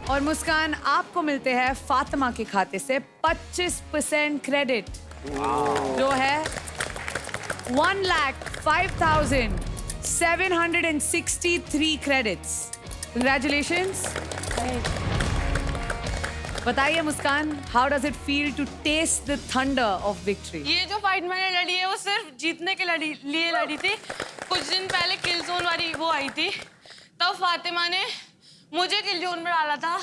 और मुस्कान, आपको मिलते हैं फातिमा के खाते से 25% क्रेडिट, जो है 1,05,763 क्रेडिट्स। कंग्रेचुलेशंस। बताइए Muskaan, how does it feel to taste the thunder of victory? ये जो फाइट मैंने लड़ी है वो सिर्फ जीतने के लिए लड़ी थी। कुछ दिन पहले किल जोन वाली वो आई थी, तब फातिमा ने मुझे किल जोन में डाला था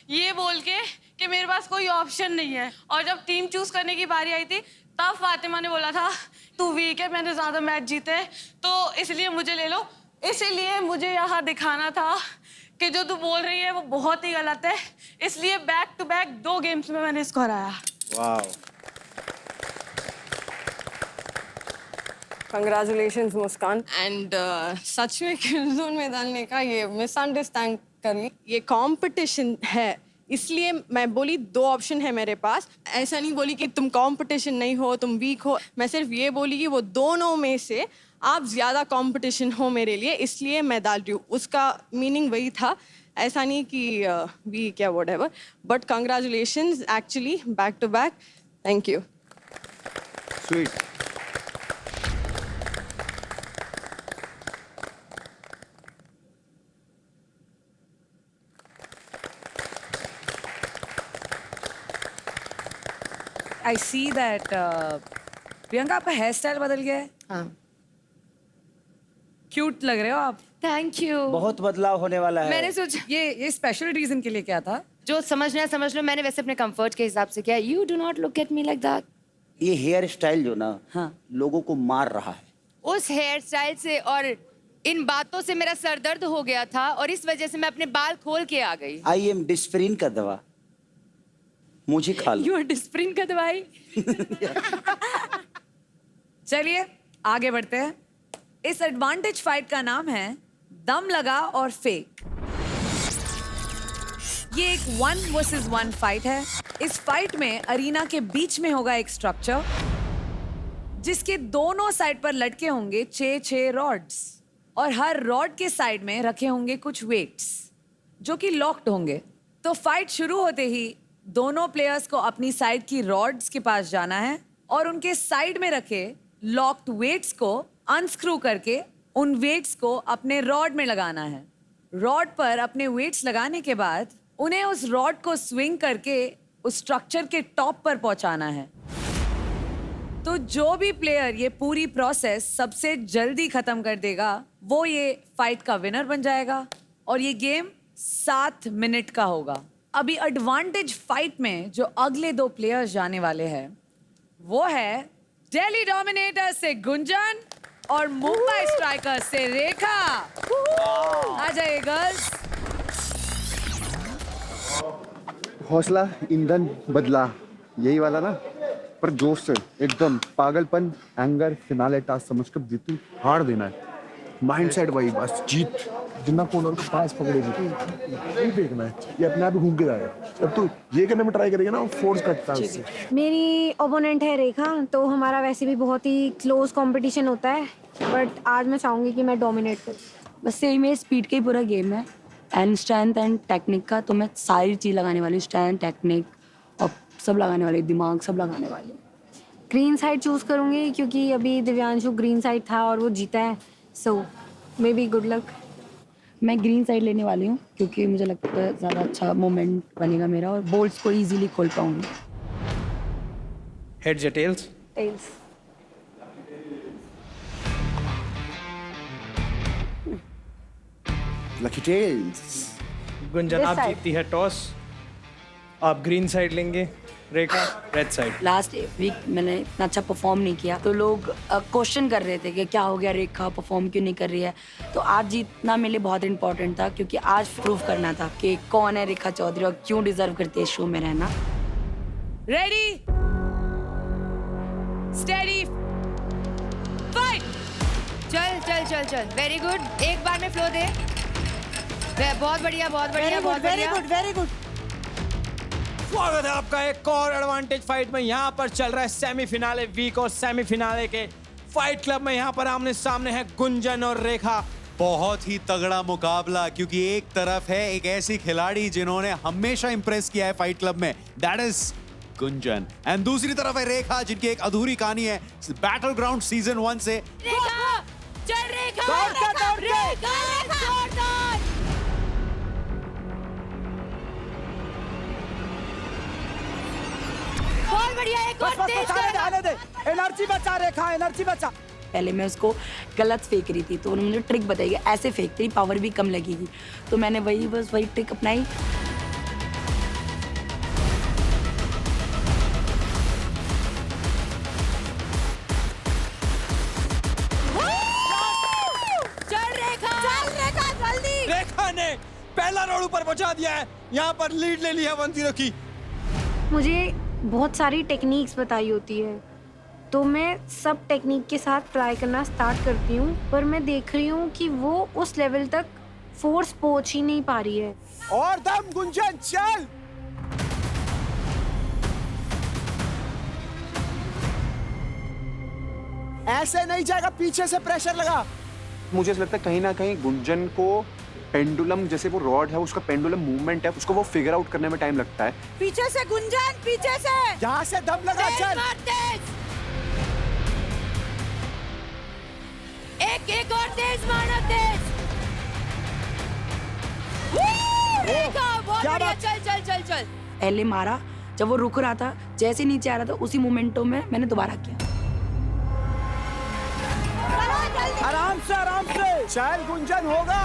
ये बोल के कि मेरे पास कोई ऑप्शन नहीं है। और जब टीम चूज करने की बारी आई थी तब फातिमा ने बोला था तू वीक है, मैंने ज्यादा मैच जीते तो इसलिए मुझे ले लो। इसीलिए मुझे यहाँ दिखाना था कि जो तू बोल रही है वो बहुत ही गलत है, इसलिए बैक टू बैक 2 गेम्स में मैंने इसको हराया। वाह, कंग्रेचुलेशंस मुस्कान। एंड सच में किल जोन में डालने का ये मिसअंडरस्टैंड कर ली। ये कंपटीशन है इसलिए मैं बोली 2 ऑप्शन है मेरे पास। ऐसा नहीं बोली कि तुम कंपटीशन नहीं हो, तुम वीक हो। मैं सिर्फ ये बोली कि वो दोनों में से आप ज़्यादा कंपटीशन हो मेरे लिए, इसलिए मैं डाल रही हूँ। उसका मीनिंग वही था, ऐसा नहीं कि वी क्या whatever. But congratulations actually back to back. Thank you. Sweet. I see that Priyanka, आपका हेयर स्टाइल बदल गया है। हाँ, क्यूट लग रहे हो आप। Thank you. बहुत बदलाव होने वाला है। मैंने सोचा ये स्पेशल रीजन के लिए क्या था? जो समझना है समझ लो, मैंने वैसे अपने कंफर्ट के हिसाब से किया। You do not look at me like that. ये हेयर स्टाइल जो ना, हाँ, लोगों को मार रहा है। उस हेयर स्टाइल से और इन बातों से मेरा सर दर्द हो गया था और इस वजह से मैं अपने बाल खोल के आ गई। आई एम डिस्प्रिन का दवा, मुझे खा लो। यू आर डिस्प्रिन का दवाई। चलिए आगे बढ़ते हैं। इस एडवांटेज फाइट का नाम है दम लगा और फेक। ये एक 1 वर्सेस 1 फाइट है। इस फाइट में अरीना के बीच में होगा एक स्ट्रक्चर जिसके दोनों साइड पर लटके होंगे 6 रॉड्स और हर रॉड के साइड में रखे होंगे कुछ वेट्स जो कि लॉक्ड होंगे। तो फाइट शुरू होते ही दोनों प्लेयर्स को अपनी साइड की रॉड्स के पास जाना है और उनके साइड में रखे लॉक्ड वेट्स को अनस्क्रू करके उन वेट्स को अपने रॉड में लगाना है। रॉड पर अपने वेट्स लगाने के बाद उन्हें उस रॉड को स्विंग करके उस स्ट्रक्चर के टॉप पर पहुंचाना है। तो जो भी प्लेयर ये पूरी प्रोसेस सबसे जल्दी खत्म कर देगा वो ये फाइट का विनर बन जाएगा और ये गेम 7 मिनट का होगा। अभी एडवांटेज फाइट में जो अगले 2 प्लेयर्स जाने वाले हैं वो है दिल्ली डोमिनेटर से गुंजन और मुंबई स्ट्राइकर्स से रेखा। आ जाइए गर्ल्स। हौसला ईंधन बदला, यही वाला ना, पर जोश से एकदम पागलपन, एंगर, फिनाले टास्क समझकर जीतू, हार देना है। माइंडसेट वही, बस जीत। जितना कॉर्नर को पास पकड़ेगी ये देखना है, ये अपने आप ही घूम के जाएगा। जब तू ये करने में ट्राई करेगा ना, फोर्स करता है उससे। मेरी ओपोनेंट है रेखा, तो हमारा वैसे भी बहुत ही क्लोज कंपटीशन होता है, बट आज मैं चाहूंगी कि मैं डोमिनेट करूं। बस सेम है, स्पीड का ही पूरा गेम है एंड स्ट्रेंथ एंड टेक्निक का, तो मैं सारी चीज़ लगाने वाली हूँ, स्ट्रेंथ, टेक्निक और सब लगाने वाली, दिमाग सब लगाने वाली। ग्रीन साइड चूज करूंगी क्योंकि अभी दिव्यांशु ग्रीन साइड था और वो जीता है, सो मे बी गुड लक। मैं ग्रीन साइड लेने वाली हूँ क्योंकि मुझे लगता है ज़्यादा अच्छा मोमेंट बनेगा मेरा और बोल्ट्स को इजीली खोल पाऊंगी। हेड्स या tails? Tails. Lucky tails. Gunjan आप जीतती है टॉस, आप ग्रीन साइड लेंगे, Rekha red side. Last week मैंने इतना अच्छा परफॉर्म नहीं किया तो लोग क्वेश्चन कर रहे थे कि क्या हो गया, रेखा परफॉर्म क्यों नहीं कर रही है। तो आज जीतना मेरे लिए बहुत इंपॉर्टेंट था क्योंकि आज प्रूव करना था कि कौन है रेखा चौधरी और क्यों डिजर्व करती है शो में रहना। Ready, steady, fight. चल चल चल चल, वेरी गुड। एक बार में फ्लो दे। बहुत बढ़िया, बहुत बढ़िया, बहुत बढ़िया, वेरी गुड। स्वागत है आपका एक और एडवांटेज फाइट में। यहाँ पर चल रहा है सेमीफिनाले वीक और सेमीफिनाले के फाइट क्लब में यहाँ पर आमने सामने है गुंजन और रेखा। बहुत ही तगड़ा मुकाबला क्योंकि एक तरफ है एक ऐसी खिलाड़ी जिन्होंने हमेशा इंप्रेस किया है फाइट क्लब में, दैट इज गुंजन, एंड दूसरी तरफ है रेखा जिनकी एक अधूरी कहानी है बैटल ग्राउंड सीजन 1 से। रेखा, चल रेखा, बहुत बढ़िया, एक और तेज आने दे, एनर्जी बचा रेखा, एनर्जी बचा। पहले मैं उसको गलत फेंक रही थी तो उन्होंने मुझे ट्रिक बताई कि ऐसे फेंक, तेरी पावर भी कम लगेगी, तो मैंने वही ट्रिक अपनाई। चल रेखा जल्दी। रेखा ने पहला राउंड ऊपर पहुंचा दिया है, यहाँ पर लीड ले लिया 1-0 की। मुझे बहुत सारी टेक्निक्स बताई होती है तो मैं सब टेक्निक के साथ ट्राई करना स्टार्ट करती हूँ, पर मैं देख रही हूँ कि वो उस लेवल तक फोर्स पहुंच ही नहीं पा रही है। और दम गुंजन, चल। ऐसे नहीं जाएगा, पीछे से प्रेशर लगा। मुझे ऐसा लगता है कहीं ना कहीं गुंजन को पेंडुलम, जैसे वो रॉड है उसका पेंडुलम मूवमेंट है, उसको वो फिगर आउट करने में टाइम लगता है। पीछे से गुंजन, पीछे से। यहाँ से दम लगा, चल। एक और तेज मारना, तेज। रेखा बहुत बढ़िया, चल चल चल चल। पहले मारा, जब वो रुक रहा था, जैसे नीचे आ रहा था उसी मोमेंटो में मैंने दोबारा किया। आराम से चल गुंजन, होगा।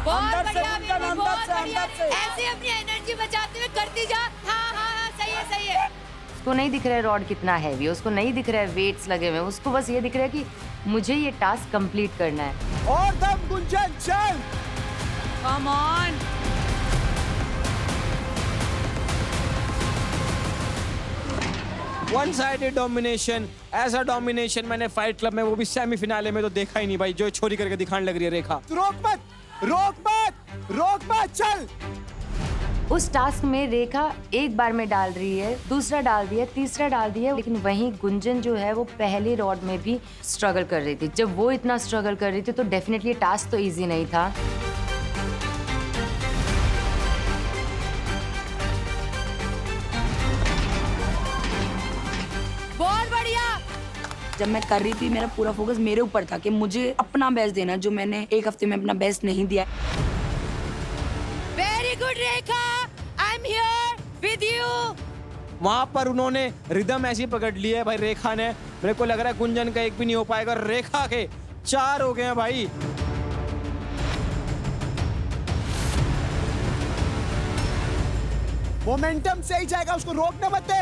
बहुत बढ़िया, अंदर से। ऐसे अपनी एनर्जी बचाते हुए करती जा। हाँ, सही है। उसको नहीं दिख रहा है रॉड कितना हैवी है, उसको नहीं दिख रहा है वेट्स लगे हुए, उसको बस ये दिख रहा है कि मुझे ये टास्क कंप्लीट करना है। और दम गुंजन, चल। Come on. One sided domination, ऐसा डोमिनेशन मैंने फाइट क्लब में, वो भी सेमीफिनाले में तो देखा ही नहीं भाई, जो छोरी करके दिखाने लग रही है रेखा। रोक मत, चल। उस टास्क में रेखा एक बार में डाल रही है, दूसरा डाल दिया, तीसरा डाल दिया, लेकिन वहीं गुंजन जो है वो पहले रॉड में भी स्ट्रगल कर रही थी। जब वो इतना स्ट्रगल कर रही थी तो डेफिनेटली टास्क तो इजी नहीं था। बहुत बढ़िया। जब मैं कर रही थी मेरा पूरा फोकस मेरे ऊपर था कि मुझे अपना बेस्ट देना, जो मैंने एक हफ्ते में अपना बेस्ट नहीं दिया। Very good Rekha, I am here with you. वहां पर उन्होंने रिदम ऐसी पकड़ ली है भाई रेखा ने, मेरे को लग रहा है गुंजन का एक भी नहीं हो पाएगा। रेखा के 4 हो गए हैं भाई। मोमेंटम से ही जाएगा, उसको रोकने मत दे,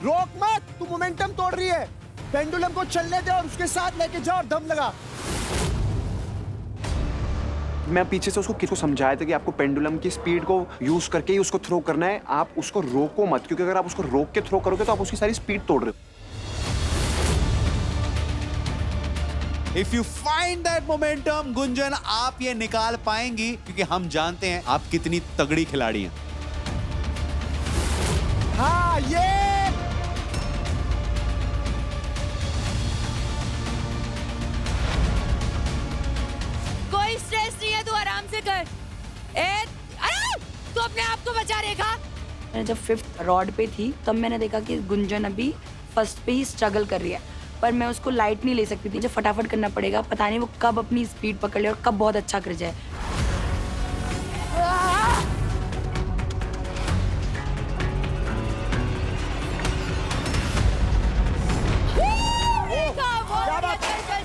रोक मत, तू मोमेंटम तोड़ रही है। पेंडुलम को चलने दे और उसके साथ लेके जाओ और दम लगा। मैं पीछे से उसको किसको समझाया था कि आपको पेंडुलम की स्पीड को यूज करके ही उसको थ्रो करना है, आप उसको रोको मत, क्योंकि अगर आप उसको रोक के थ्रो करोगे तो आप उसकी सारी स्पीड तोड़ रहे हो। If you find that momentum, Gunjan आप ये निकाल पाएंगी, क्योंकि हम जानते हैं आप कितनी तगड़ी खिलाड़ी हैं। हाँ, ये कोई स्ट्रेस नहीं है, तू आराम से कर। अरे तू अपने आप को बचा रेखा। मैं जब 5th रॉड पे थी तब मैंने देखा कि गुंजन अभी फर्स्ट पे ही स्ट्रगल कर रही है, पर मैं उसको लाइट नहीं ले सकती थी। मुझे फटाफट करना पड़ेगा, पता नहीं वो कब अपनी स्पीड पकड़ ले और कब बहुत अच्छा कर जाए।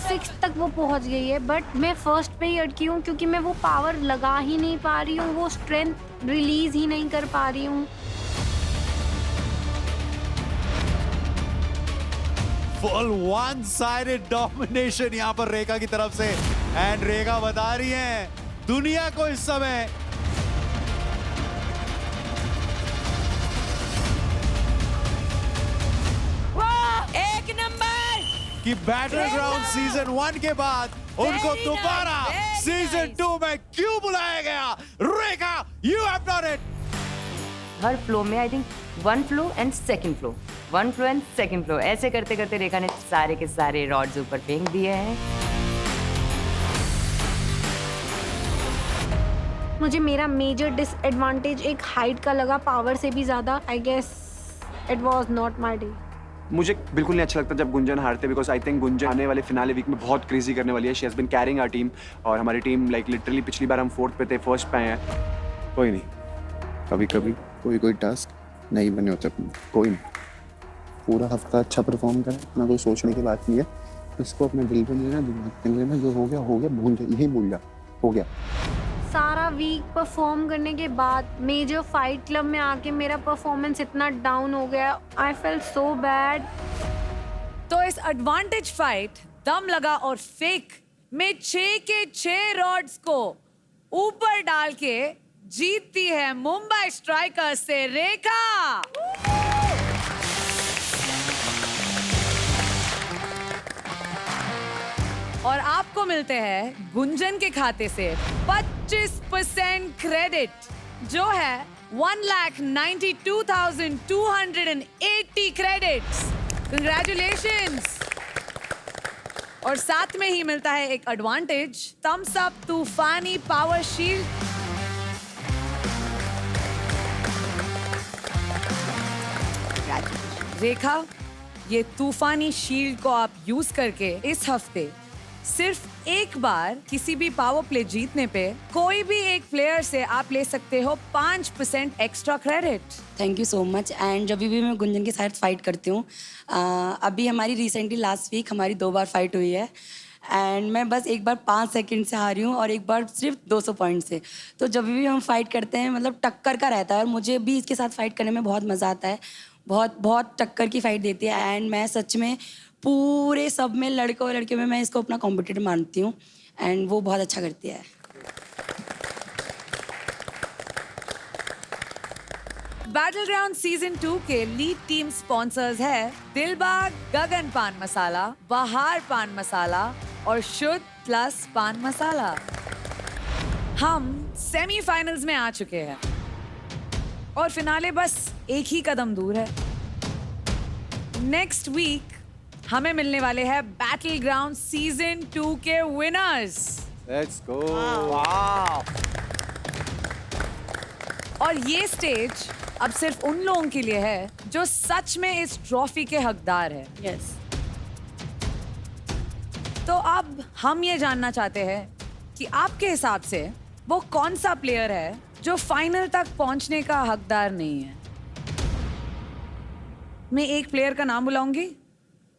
सिक्स तक वो पहुंच गई है, बट मैं फर्स्ट पे ही अटकी हूँ क्योंकि मैं वो पावर लगा ही नहीं पा रही हूँ, वो स्ट्रेंथ रिलीज ही नहीं कर पा रही हूँ। फुल वन साइडेड डोमिनेशन यहाँ पर रेखा की तरफ से, एंड रेखा बता रही है दुनिया को इस समय एक नंबर कि बैटल ग्राउंड सीजन 1 के बाद उनको दोबारा सीजन 2 में क्यों बुलाया गया। Rekha, you have done it. हर फ्लो में I think 1 flow and second flow, 1 flow and second flow, ऐसे करते करते रेखा ने सारे के सारे रॉड्स ऊपर फेंक दिए हैं। मुझे मेरा मेजर डिसएडवांटेज एक हाइट का लगा, पावर से भी ज्यादा। I guess it was not my day. मुझे बिल्कुल नहीं अच्छा लगता जब गुंजन हारते, बिकॉज आई थिंक गुंजन आने वाले फिनाले वीक में बहुत क्रेजी करने वाली है। She has been carrying our team, और हमारी टीम लाइक लिटरली पिछली बार हम 4th पे थे, 1st पे आए हैं। कोई नहीं, कभी कभी कोई टास्क नहीं बने होते, कोई नहीं। पूरा हफ्ता अच्छा परफॉर्म करें, ना कोई सोचने की बात नहीं है, इसको अपने दिल पे लेना, दिमाग पे लेना, जो हो गया भूल जा, यही भूल जा, हो गया। सारा वीक परफॉर्म करने के बाद मेजर फाइट क्लब में आके मेरा परफॉर्मेंस इतना डाउन हो गया, आई फेल्ट सो बैड। तो इस एडवांटेज फाइट दम लगा और फेक में 6 के 6 रॉड्स को ऊपर डाल के जीतती है मुंबई स्ट्राइकर्स से रेखा। और आपको मिलते हैं गुंजन के खाते से 25% क्रेडिट, जो है 1,92,280 क्रेडिट्स। कंग्रेचुलेशंस। और साथ में ही मिलता है एक एडवांटेज, थम्स अप तूफानी पावर शील्ड। रेखा, ये तूफानी शील्ड को आप यूज करके इस हफ्ते सिर्फ एक बार किसी भी पावर प्ले जीतने पे कोई भी एक प्लेयर से आप ले सकते हो 5% extra credit. Thank you so much. And जब भी मैं गुंजन के साथ फाइट करती हूँ, अभी हमारी रिसेंटली लास्ट वीक हमारी 2 बार फाइट हुई है, एंड मैं बस एक बार 5 सेकंड से हारी हूँ और एक बार सिर्फ 200 पॉइंट से। तो जब भी हम फाइट करते हैं मतलब टक्कर का रहता है, और मुझे भी इसके साथ फाइट करने में बहुत मज़ा आता है, बहुत बहुत टक्कर की फाइट देती है। एंड मैं सच में पूरे सब में लड़कों और लड़कियों में मैं इसको अपना कॉम्पिटिटर मानती हूँ, एंड वो बहुत अच्छा करती है। बैटल ग्राउंड सीजन 2 के लीड टीम स्पॉन्सर्स है दिलबाग गगन पान मसाला, बहार पान मसाला और शुद्ध प्लस पान मसाला। हम सेमीफाइनल्स में आ चुके हैं। और फिनाले बस एक ही कदम दूर है। नेक्स्ट वीक हमें मिलने वाले हैं बैटल ग्राउंड सीजन 2 के विनर्स। Let's go. और ये स्टेज अब सिर्फ उन लोगों के लिए है जो सच में इस ट्रॉफी के हकदार है। यस। तो अब हम ये जानना चाहते हैं कि आपके हिसाब से वो कौन सा प्लेयर है जो फाइनल तक पहुंचने का हकदार नहीं है। मैं एक प्लेयर का नाम बुलाऊंगी,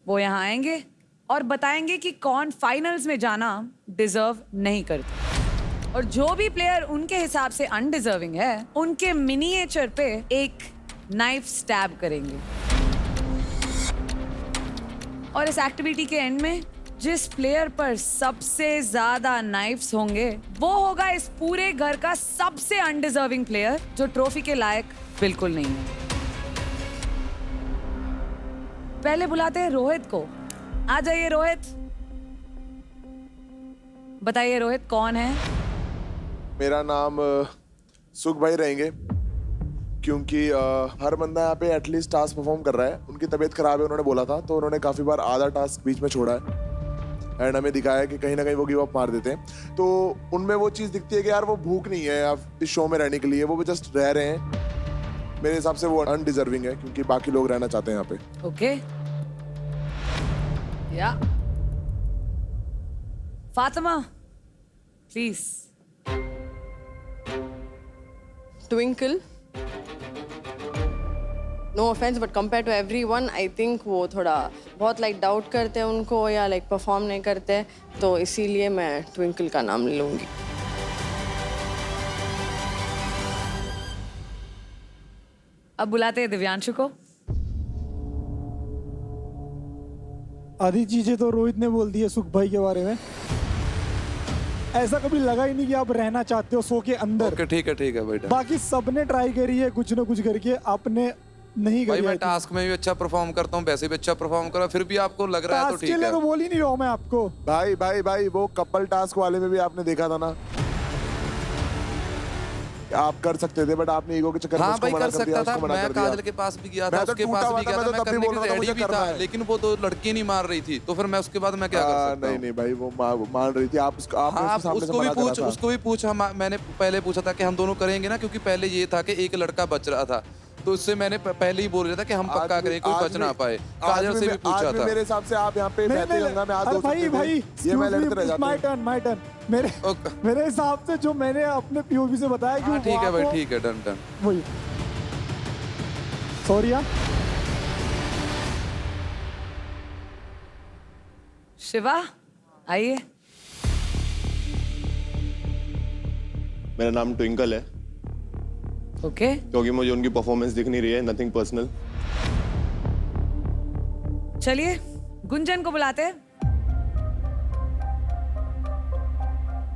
वो यहाँ आएंगे और बताएंगे कि कौन फाइनल्स में जाना डिजर्व नहीं करता। और जो भी प्लेयर उनके हिसाब से अनडिजर्विंग है, उनके मिनिएचर पे एक नाइफ स्टैब करेंगे। और इस एक्टिविटी के एंड में जिस प्लेयर पर सबसे ज्यादा नाइफ्स होंगे, वो होगा इस पूरे घर का सबसे अनडिजर्विंग प्लेयर, जो ट्रॉफी के लायक बिल्कुल नहीं है। पहले बुलाते हैं रोहित को। आ जाइए रोहित। बताइए रोहित, कौन है? मेरा नाम सुख भाई रहेंगे, क्योंकि हर बंदा यहाँ पे एटलीस्ट टास्क परफॉर्म कर रहा है। उनकी तबीयत खराब है, उन्होंने बोला था, तो उन्होंने काफी बार आधा टास्क बीच में छोड़ा है एंड हमें दिखाया कि कहीं ना कहीं वो गिव अप मार देते हैं। तो उनमें वो चीज़ दिखती है कि यार वो भूख नहीं है अब इस शो में रहने के लिए, वो जस्ट रह रहे हैं। मेरे हिसाब से वो अनडिजर्विंग है, क्योंकि बाकी लोग रहना चाहते हैं यहाँ पे। ओके या Fatima please. Twinkle, no offence but compare to everyone I think वो थोड़ा बहुत लाइक डाउट करते हैं उनको या लाइक परफॉर्म नहीं करते, तो इसीलिए मैं ट्विंकल का नाम लूंगी। अब बुलाते हैं दिव्यांशु को। आधी चीजें तो रोहित ने बोल दी है सुख भाई के बारे में। ऐसा कभी लगा ही नहीं कि आप रहना चाहते हो शो के अंदर। ओके ठीक है बेटा। बाकी सबने ट्राई करी है कुछ ना कुछ करके, आपने नहीं भाई करी। मैं टास्क में भी अच्छा परफॉर्म करता हूँ, वैसे भी अच्छा परफॉर्म करा, फिर भी आपको लग रहा है तो ठीक है। के लिए तो बोल ही नहीं रहा हूँ मैं आपको। भाई वो कपल टास्क वाले में भी आपने देखा था ना, आप कर सकते थे बट आपने ईगो के चक्कर में उसको मना कर दिया, उसको मना कर दिया। काजल के पास भी गया था, उसके पास भी गया था, मैं करने के लिए रेडी भी था, लेकिन वो तो लड़की नहीं मार रही थी, तो फिर मैं उसके बाद मैं क्या कर सकता हूं? नहीं भाई वो मान रही थी, आप उसको भी पूछ। मैंने पहले पूछा था कि हम दोनों करेंगे ना, क्योंकि पहले ये था कि एक लड़का बच रहा था, तो उससे मैंने पहले ही बोल रहा था कि हम पक्का करें, कोई बच ना पाए। काजल से भी पूछा था। मेरे हिसाब से आप यहाँ पे बहते गंगा में हाथ धो सकते थे। भाई ये मैं लड़ते रह जाता हूं। My turn. मेरे हिसाब से जो मैंने अपने पीओवी से बताया कि ठीक है भाई, ठीक है, डन। वही सॉरी यार। शिवा आइए। मेरा नाम ट्विंकल है। ओके क्योंकि मुझे उनकी परफॉर्मेंस दिख नहीं रही है, नथिंग पर्सनल। चलिए गुंजन को बुलाते हैं।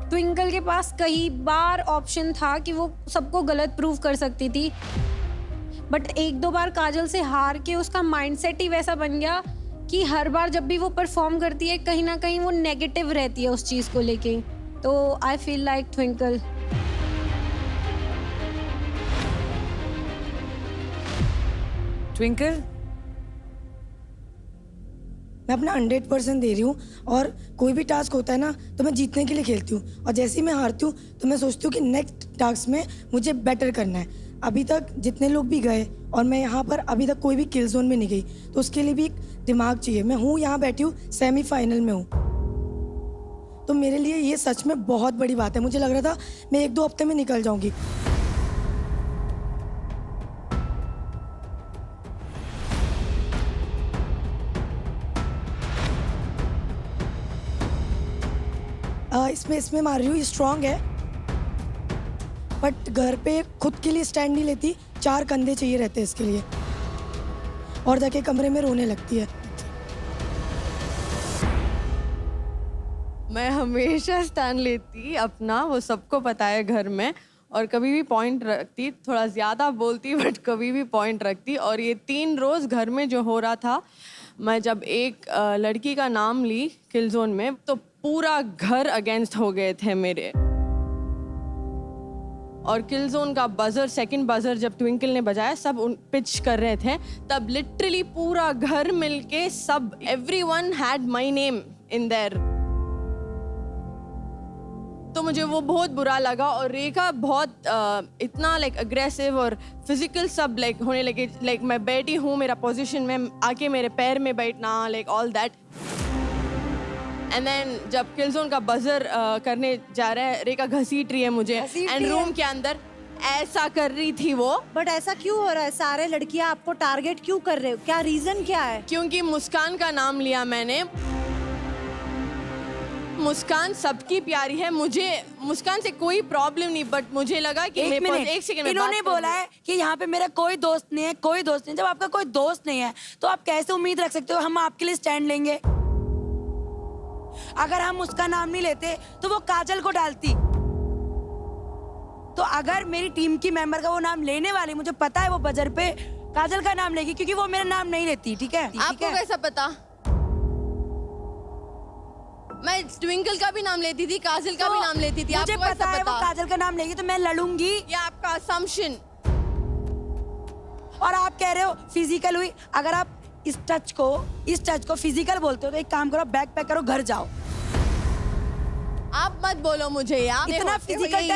ट्विंकल के पास कई बार ऑप्शन था कि वो सबको गलत प्रूव कर सकती थी, बट एक दो बार काजल से हार के उसका माइंडसेट ही वैसा बन गया कि हर बार जब भी वो परफॉर्म करती है कहीं ना कहीं वो नेगेटिव रहती है उस चीज़ को लेके। तो I feel like twinkle. Twinkle, मैं अपना 100% दे रही हूँ और कोई भी टास्क होता है ना तो मैं जीतने के लिए खेलती हूँ, और जैसे ही मैं हारती हूँ तो मैं सोचती हूँ कि नेक्स्ट टास्क में मुझे बेटर करना है। अभी तक जितने लोग भी गए और मैं यहाँ पर अभी तक कोई भी किल जोन में नहीं गई, तो उसके लिए भी एक दिमाग चाहिए। मैं हूँ यहाँ बैठी हूँ, सेमीफाइनल में हूँ, तो मेरे लिए ये सच में बहुत बड़ी बात है। मुझे लग रहा था मैं 1-2 हफ्ते में निकल जाऊँगी। इसमें मार रही हूँ, स्ट्रांग है, बट घर पे खुद के लिए स्टैंड नहीं लेती, 4 कंधे चाहिए रहते हैं इसके लिए, और जाके कमरे में रोने लगती है। मैं हमेशा स्टैंड लेती अपना, वो सबको पता है घर में, और कभी भी पॉइंट रखती, थोड़ा ज़्यादा बोलती बट कभी भी पॉइंट रखती। और ये 3 रोज़ घर में जो हो रहा था, मैं जब एक लड़की का नाम ली किल जोन में, तो पूरा घर अगेंस्ट हो गए थे मेरे। और किल जोन का बजर, सेकंड बजर जब ट्विंकल ने बजाया, सब पिच कर रहे थे, तब लिटरली पूरा घर मिलके सब everyone had my name in their. तो मुझे वो बहुत बुरा लगा और रेखा बहुत इतना लाइक अग्रेसिव और फिजिकल सब लाइक होने लगे, लाइक मैं बैठी हूँ मेरा पोजीशन में, आके मेरे पैर में बैठना, like all that. And then जब किलजोन का बजर करने जा रहा है, रेखा घसीट रही है मुझे एंड रूम के अंदर ऐसा कर रही थी वो। बट ऐसा क्यों हो रहा है? सारे लड़कियां आपको टारगेट क्यों कर रहे हो? क्या रीजन क्या है? क्योंकि मुस्कान का नाम लिया मैंने। मुस्कान सबकी प्यारी है, मुझे मुस्कान से कोई प्रॉब्लम नहीं, बट मुझे लगा कि एक मिनट, एक सेकंड में इन्होंने बोला है कि यहाँ पे मेरा कोई दोस्त नहीं है, कोई दोस्त नहीं। जब आपका कोई दोस्त नहीं है तो आप कैसे उम्मीद रख सकते हो हम आपके लिए स्टैंड लेंगे? अगर हम उसका नाम नहीं लेते तो वो काजल को डालती। तो अगर मेरी टीम की मेंबर का वो नाम लेने वाली, मुझे पता है वो बजर पे काजल का नाम लेगी क्योंकि वो मेरा नाम नहीं लेती। ठीक है? आपको कैसा पता? मैं ट्विंकल का भी नाम लेती थी, काजल का भी नाम लेती थी। मुझे आपको पता है वो काजल का नाम लेगी तो मैं लड़ूंगी। ये आपका असम्पशन। और आप कह रहे हो फिजिकल हुई। अगर आप इस टच को फिजिकल बोलते हो तो एक काम करो, बैग पैक करो, घर जाओ। आप मत बोलो मुझे यार, इतना फिजिकल टच।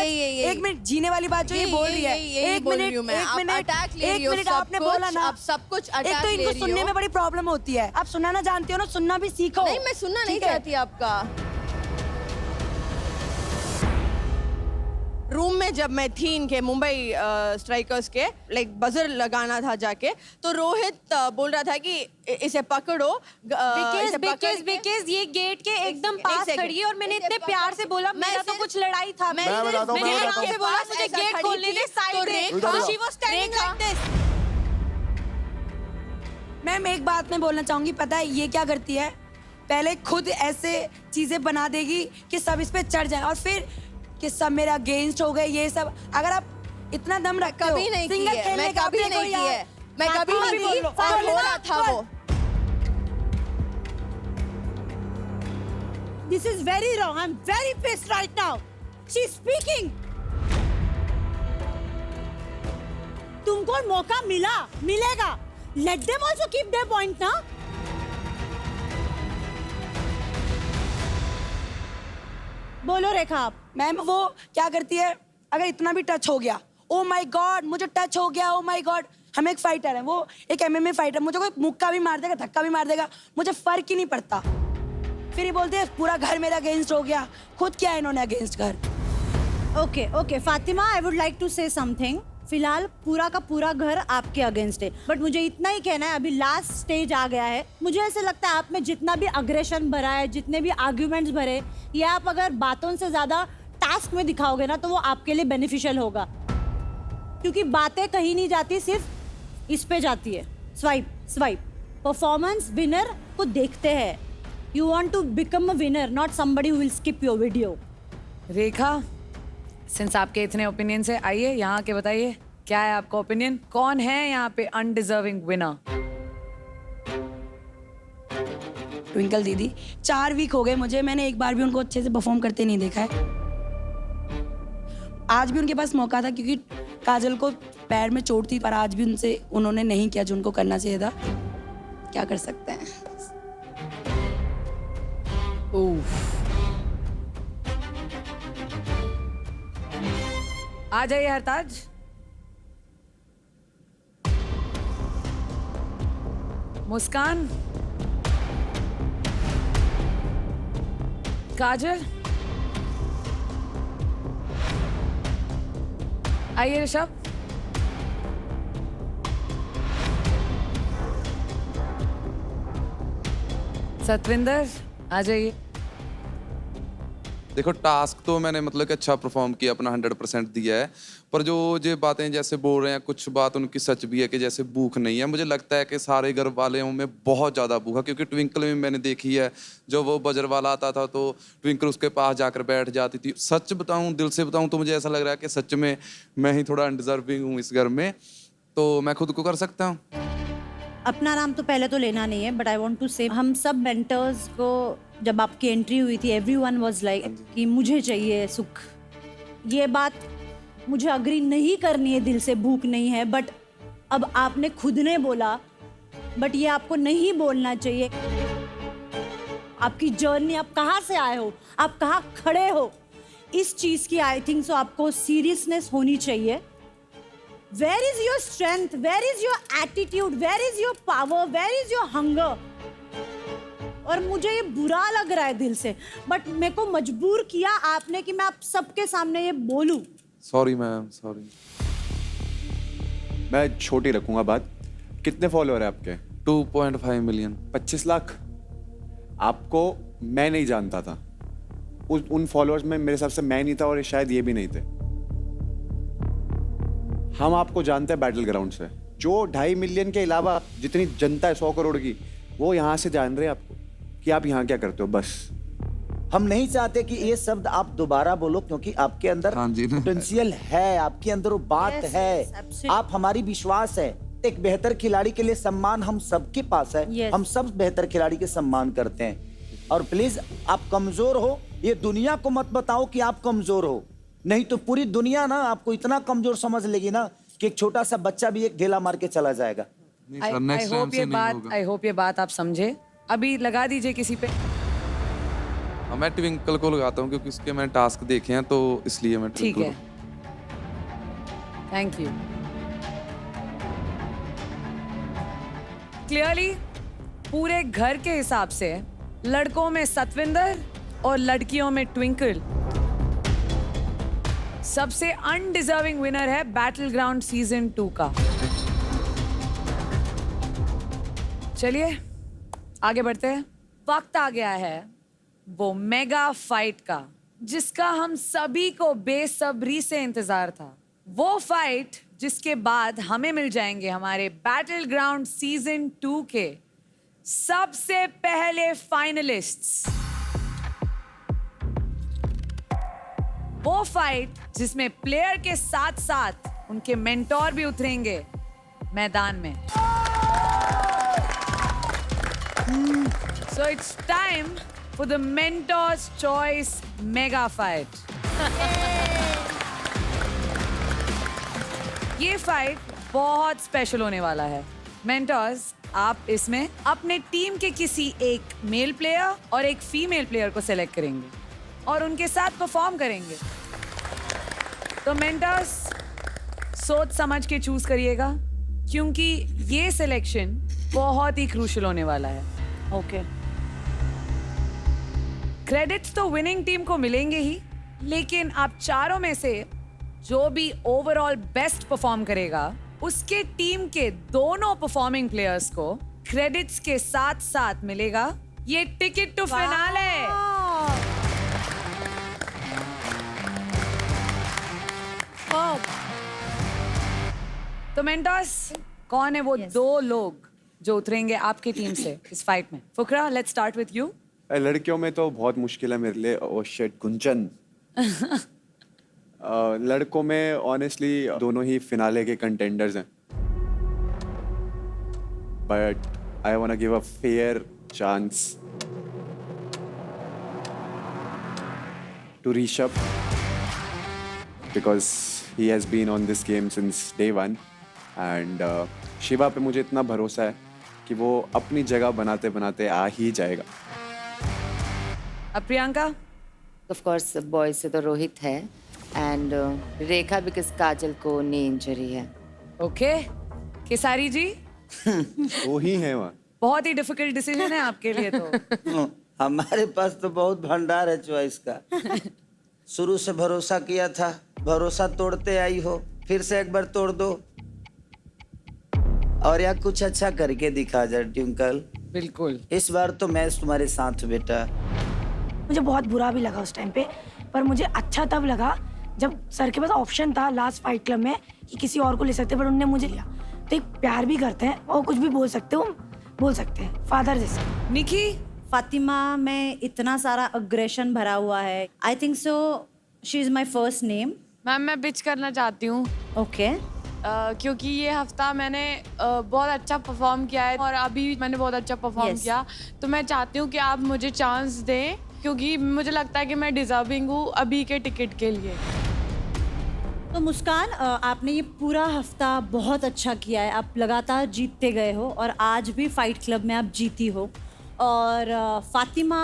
एक मिनट, जीने वाली बात जो ये बोल रही है, एक मिनट आपने बोला ना, आप सब कुछ एक तो इनको सुनने में बड़ी प्रॉब्लम होती है। आप सुनना जानते हो ना, सुनना भी सीखो। नहीं, मैं सुनना नहीं चाहती आपका। रूम में जब मैं थी इनके मुंबई स्ट्राइकर्स के, लाइक बजर लगाना था जाके, तो रोहित बोल रहा था कि इसे पकड़ो। बिकॉज़ ये गेट के एकदम पास खड़ी है और मैंने इतने प्यार से बोला, मेरा तो कुछ लड़ाई था। मैंने आराम से बोला मुझे गेट खोलने दे, साइड में she was standing like this. Ma'am एक बात मैं बोलना चाहूंगी, पता है ये क्या करती है? पहले खुद ऐसे चीजें बना देगी कि सब इस पे चढ़ जाए और फिर कि सब मेरा अगेंस्ट हो गए। ये सब अगर आप इतना दम रखते हो, कभी नहीं की है, मैं कभी नहीं की है, मैं कभी नहीं की, और हो रहा था वो। This is very wrong. I'm very pissed right now. She's speaking. तुमको मौका मिलेगा. Let them also keep their point ना. बोलो रेखा आप। मैम वो क्या करती है, अगर इतना भी टच हो गया, ओ माय गॉड मुझे टच हो गया, ओ माय गॉड। हम एक फाइटर हैं, वो एक एमएमए फाइटर, मुझे कोई मुक्का भी मार देगा, धक्का भी मार देगा, मुझे फर्क ही नहीं पड़ता। फिर ये बोलते हैं पूरा घर मेरा अगेंस्ट हो गया। खुद क्या है इन्होंने अगेंस्ट घर? Okay Fatima, I would like to say something. फिलहाल पूरा का पूरा घर आपके अगेंस्ट है, बट मुझे इतना ही कहना है, अभी लास्ट स्टेज आ गया है। मुझे ऐसे लगता है आप में जितना भी अग्रेशन भरा है, जितने भी आर्ग्यूमेंट्स भरे, ये आप अगर बातों से ज्यादा टास्क में दिखाओगे ना, तो वो आपके लिए बेनिफिशियल होगा, क्योंकि बातें कहीं नहीं जाती, सिर्फ इस पे जाती है, स्वाइप। परफॉर्मेंस विनर को देखते हैं। You want to become a winner, not somebody who will skip your video. Rekha, since आपके इतने ओपिनियन है, आइए यहाँ के बताइए क्या है आपका ओपिनियन? कौन है यहाँ पे अनडिजर्विंग विनर? ट्विंकल दीदी। 4 वीक हो गए मुझे, मैंने एक बार भी उनको अच्छे से परफॉर्म करते नहीं देखा है। आज भी उनके पास मौका था क्योंकि काजल को पैर में चोट थी, पर आज भी उन्होंने नहीं किया जो उनको करना चाहिए था। क्या कर सकते हैं? आ जाइए हरताज। मुस्कान, काजल, आइए ऋषभ। सतविंदर, आ जाइए। देखो टास्क तो मैंने मतलब कि अच्छा परफॉर्म किया, अपना 100% दिया है, पर जो ये बातें जैसे बोल रहे हैं, कुछ बात उनकी सच भी है कि जैसे भूख नहीं है। मुझे लगता है कि सारे घर वालों में बहुत ज़्यादा भूख है, क्योंकि ट्विंकल में मैंने देखी है, जो वो बजर वाला आता था तो ट्विंकल उसके पास जाकर बैठ जाती थी। सच बताऊँ, दिल से बताऊँ तो मुझे ऐसा लग रहा है कि सच में मैं ही थोड़ा अनडिजर्विंग हूँ इस घर में, तो मैं खुद को कर सकता हूँ। अपना नाम तो पहले तो लेना नहीं है, बट आई वांट टू से हम सब मेंटर्स को जब आपकी एंट्री हुई थी, एवरीवन वाज लाइक कि मुझे चाहिए सुख। ये बात मुझे अग्री नहीं करनी है, दिल से भूख नहीं है, बट अब आपने खुद ने बोला, बट ये आपको नहीं बोलना चाहिए। आपकी जर्नी, आप कहाँ से आए हो, आप कहाँ खड़े हो, इस चीज की आई थिंक सो आपको सीरियसनेस होनी चाहिए। Where is your strength, where is your attitude, where is your power, where is your hunger. और मुझे ये बुरा लग रहा है दिल से, बट मेरे को मजबूर किया आपने कि मैं आप सबके सामने ये बोलूं। Sorry ma'am, sorry. मैं छोटी रखूंगा बात। कितने फॉलोअर है आपके? 2.5 मिलियन। 25 लाख। आपको मैं नहीं जानता था, उन फॉलोअर्स में मेरे हिसाब से मैं नहीं था और शायद ये भी नहीं थे। हम आपको जानते हैं बैटल ग्राउंड से। जो 2.5 मिलियन के अलावा जितनी जनता है 100 करोड़ की, वो यहाँ से जान रहे हैं आपको कि आप यहाँ क्या करते हो। बस हम नहीं चाहते कि ये शब्द आप दोबारा बोलो, क्योंकि आपके अंदर पोटेंशियल है, आपके अंदर वो बात है, आप हमारी विश्वास है। एक बेहतर खिलाड़ी के लिए सम्मान हम सबके पास है, हम सब बेहतर खिलाड़ी के सम्मान करते हैं। और प्लीज आप कमजोर हो, ये दुनिया को मत बताओ कि आप कमजोर हो, नहीं तो पूरी दुनिया ना आपको इतना कमजोर समझ लेगी ना कि एक छोटा सा बच्चा भी एक ढेला मार के चला जाएगा। आई होप ये बात आप समझे। अभी लगा दीजिए किसी पे। मैं ट्विंकल को लगाता हूँ क्योंकि उसके मैंने टास्क देखे हैं, तो इसलिए मैं ठीक है, थैंक यू। क्लियरली पूरे घर के हिसाब से लड़कों में सतविंदर और लड़कियों में ट्विंकल सबसे अनडिजर्विंग विनर है बैटल ग्राउंड सीजन 2 का। चलिए आगे बढ़ते हैं। वक्त आ गया है वो मेगा फाइट का, जिसका हम सभी को बेसब्री से इंतजार था। वो फाइट जिसके बाद हमें मिल जाएंगे हमारे बैटल ग्राउंड सीजन 2 के सबसे पहले फाइनलिस्ट्स। वो फाइट जिसमें प्लेयर के साथ साथ उनके मेंटोर भी उतरेंगे मैदान में। So it's time for the Mentor's Choice Mega Fight. ये फाइट बहुत स्पेशल होने वाला है। मेंटर्स, आप इसमें अपने टीम के किसी एक मेल प्लेयर और एक फीमेल प्लेयर को सेलेक्ट करेंगे और उनके साथ परफॉर्म करेंगे। तो मेंटर्स सोच समझ के चूज करिएगा, क्योंकि ये सिलेक्शन बहुत ही क्रूशियल होने वाला है। ओके, क्रेडिट्स तो विनिंग टीम को मिलेंगे ही, लेकिन आप चारों में से जो भी ओवरऑल बेस्ट परफॉर्म करेगा उसके टीम के दोनों परफॉर्मिंग प्लेयर्स को क्रेडिट्स के साथ साथ मिलेगा ये टिकट टू फिनाले। तो मेंटर्स, कौन है वो दो लोग जो उतरेंगे आपकी टीम से इस फाइट में? Fukra, let's start with you. लड़कियों में तो बहुत मुश्किल है मेरे लिए। Oh shit, Gunjan. लड़कों में ऑनेस्टली दोनों ही फिनाले के कंटेंडर्स हैं, but I want to give a fair chance to Rishabh, because he has been on this game since day 1 and Shiva पे मुझे इतना भरोसा है कि वो अपनी जगह बनाते बनाते आ ही जाएगा। अब प्रियंका? ऑफ कोर्स बॉयज से तो रोहित है एंड रेखा बिकॉज काजल को नी इंजरी है। ओके, केसारी जी? वो ही है वहाँ। बहुत ही डिफिकल्ट डिसीजन है आपके लिए तो। हमारे पास तो बहुत भंडार है चॉइस का। शुरू से भरोसा किया था, भरोसा तोड़ते आई हो, फिर से एक बार तोड़ दो और या कुछ अच्छा करके दिखा जाए ट्विंकल। बिल्कुल, इस बार तो मैच तुम्हारे साथ बेटा। मुझे बहुत बुरा भी लगा उस टाइम पे, पर मुझे अच्छा तब लगा जब सर के पास ऑप्शन था लास्ट फाइट क्लब में कि किसी और को ले सकते, पर उन्होंने मुझे लिया। तो एक प्यार भी करते हैं और कुछ भी बोल सकते हो, बोल सकते हैं, फादर जैसे। निकी? फातिमा में इतना सारा अग्रेशन भरा हुआ है। आई think so she is my first name. Ma'am, मैं बिच करना चाहती हूँ। ओके। क्योंकि ये हफ्ता मैंने बहुत अच्छा परफॉर्म किया है और अभी मैंने बहुत अच्छा परफॉर्म किया, तो मैं चाहती हूँ कि आप मुझे चांस दें, क्योंकि मुझे लगता है कि मैं डिजर्विंग हूँ अभी के टिकट के लिए। तो मुस्कान, आपने ये पूरा हफ्ता बहुत अच्छा किया है, आप लगातार जीतते गए हो और आज भी फाइट क्लब में आप जीती हो। और फातिमा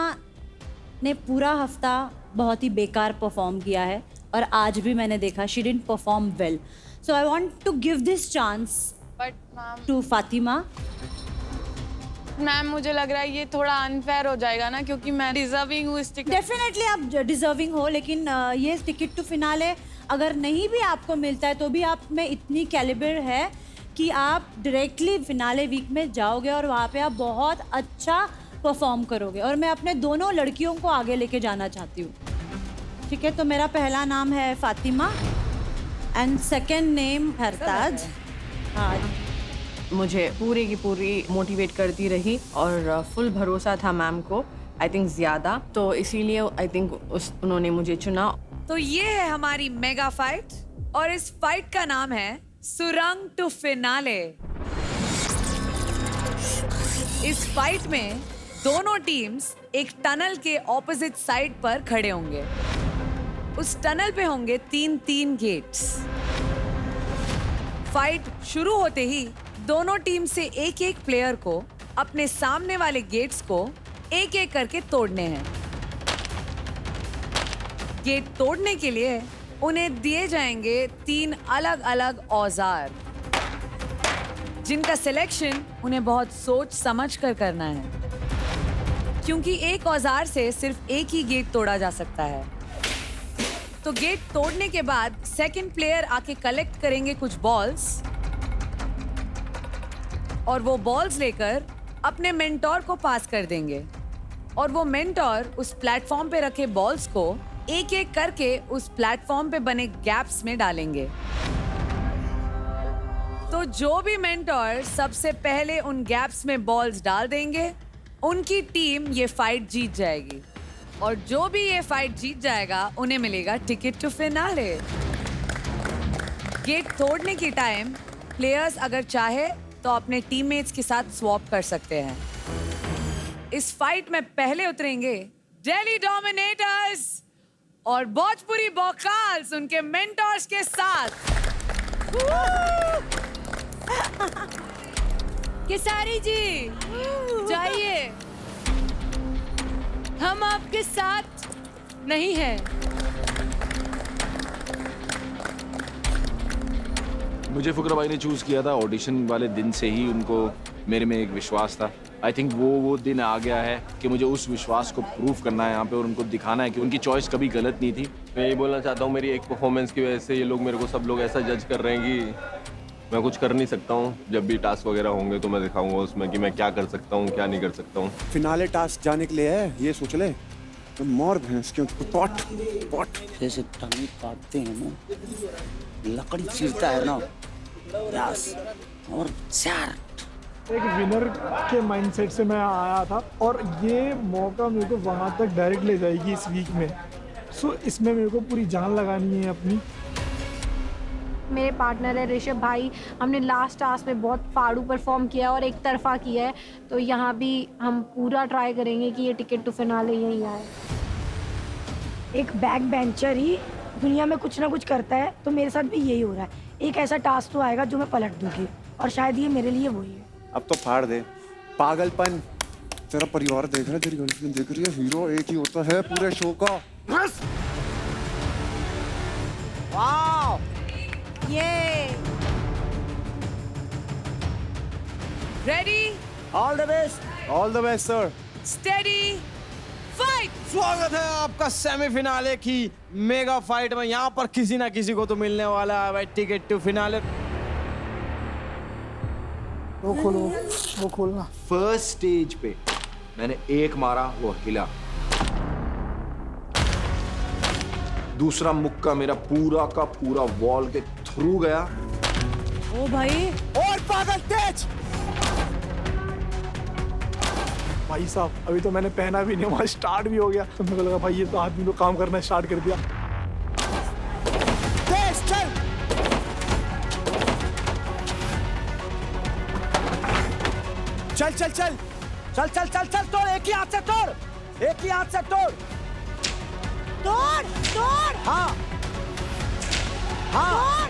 ने पूरा हफ्ता बहुत ही बेकार परफॉर्म किया है और आज भी मैंने देखा she didn't perform well. So I want to give this chance to Fatima. Ma'am मुझे लग रहा है ये थोड़ा अनफेयर हो जाएगा ना, क्योंकि मैं डिजर्विंग हूँ इस टिकट। डेफिनेटली आप डिजर्विंग हो, लेकिन ये टिकट टू फिनाले अगर नहीं भी आपको मिलता है तो भी आप में इतनी कैलिबर है कि आप डायरेक्टली फिनाले वीक में जाओगे और वहाँ पे आप बहुत अच्छा परफॉर्म करोगे। और मैं अपने दोनों लड़कियों को आगे लेके जाना चाहती हूँ। ठीक है, तो मेरा पहला नाम है फातिमा एंड सेकेंड नेम हरताज। हाँ, मुझे पूरी की पूरी मोटिवेट करती रही और फुल भरोसा था मैम को, आई थिंक ज़्यादा, तो इसीलिए आई थिंक उन्होंने मुझे चुना। तो ये है हमारी मेगा फाइट और इस फाइट का नाम है सुरंग टू फिनाले। इस फाइट में दोनों टीम्स एक टनल के ऑपोजिट साइड पर खड़े होंगे। उस टनल पे होंगे 3-3 गेट्स। फाइट शुरू होते ही दोनों टीम से एक-एक प्लेयर को अपने सामने वाले गेट्स को एक-एक करके तोड़ने हैं। गेट तोड़ने के लिए उन्हें दिए जाएंगे 3 अलग-अलग औजार, जिनका सिलेक्शन उन्हें बहुत सोच समझ कर करना है, क्योंकि एक औजार से सिर्फ एक ही गेट तोड़ा जा सकता है। तो गेट तोड़ने के बाद सेकंड प्लेयर आके कलेक्ट करेंगे कुछ बॉल्स और वो बॉल्स लेकर अपने मेंटोर को पास कर देंगे और वो मेंटोर उस प्लेटफॉर्म पे रखे बॉल्स को एक एक करके उस प्लेटफॉर्म पे बने गैप्स में डालेंगे। तो जो भी मेंटोर सबसे पहले उन गैप्स में बॉल्स डाल देंगे, उनकी टीम ये फाइट जीत जाएगी और जो भी ये फाइट जीत जाएगा उन्हें मिलेगा टिकट टू फिनाले। गेट तोड़ने के टाइम प्लेयर्स अगर चाहे तो अपने टीममेट्स के साथ स्वैप कर सकते हैं। इस फाइट में पहले उतरेंगे दिल्ली डोमिनेटर्स और भोजपुरी बॉकाल्स उनके मेंटोर्स के साथ। केसारी जी जाइए, हम आपके साथ नहीं हैं। मुझे फुकरा भाई ने चूज किया था ऑडिशन वाले दिन से ही, उनको मेरे में एक विश्वास था। आई थिंक वो दिन आ गया है कि मुझे उस विश्वास को प्रूव करना है यहाँ पे और उनको दिखाना है कि उनकी चॉइस कभी गलत नहीं थी। मैं ये बोलना चाहता हूँ, मेरी एक परफॉर्मेंस की वजह से ये लोग मेरे को सब लोग ऐसा जज कर रहे हैं कि मैं कुछ कर नहीं सकता हूँ। जब भी टास्क वगैरह होंगे तो मैं दिखाऊंगा उसमें कि मैं क्या कर सकता हूँ, क्या नहीं कर सकता हूँ। फिनाले टास्क जाने के लिए है, ये सोच ले। तो मोर भैंस क्यों पॉट पॉट जैसे टंगी काटते हैं ना, लकड़ी चीरता है ना, यस, और चार। एक विनर के माइंडसेट से मैं आया था और ये मौका मेरे को वहाँ तक डायरेक्ट ले जाएगी इस वीक में। सो इसमें मेरे को पूरी जान लगानी है अपनी। मेरे पार्टनर है ऋषभ भाई, हमने लास्ट टास्क में बहुत फाड़ू परफॉर्म किया और एक तरफा किया है, तो यहाँ भी हम पूरा ट्राई करेंगे कि ये टिकट टू फिनाले यहीं आए। एक बैक बेंचर ही दुनिया में कुछ ना कुछ करता है, तो मेरे साथ भी यही हो रहा है। एक ऐसा टास्क तो आएगा जो मैं पलट दूंगी और शायद ये मेरे लिए वही है। अब तो फाड़ दे पागलपन। तेरा परिवार देख रहा है, तेरी गर्लफ्रेंड देख रही है, हीरो एक ही होता है पूरे शो का। बस वाओ, ये ready, all the best, all the best sir. Steady, fight. स्वागत है आपका सेमीफिनाले की मेगा फाइट में। यहाँ पर किसी ना किसी को तो मिलने वाला है भाई टिकट टू फिनाले। वो खोलो, वो खोलना। फर्स्ट स्टेज पे मैंने एक मारा, वो हिला। दूसरा मुक्का मेरा पूरा का पूरा वॉल के थ्रू गया। ओ भाई, और पागल तेज। भाई साहब अभी तो मैंने पहना भी नहीं, वहाँ स्टार्ट भी हो गया, तो मेरे को लगा भाई ये तो आदमी को काम करना स्टार्ट कर दिया। तेज चल। चल चल चल चल चल चल चल, तोड़, एक ही हाथ से तोड़, एक ही हाथ से तोड़, तोड़ तोड़। हाँ हाँ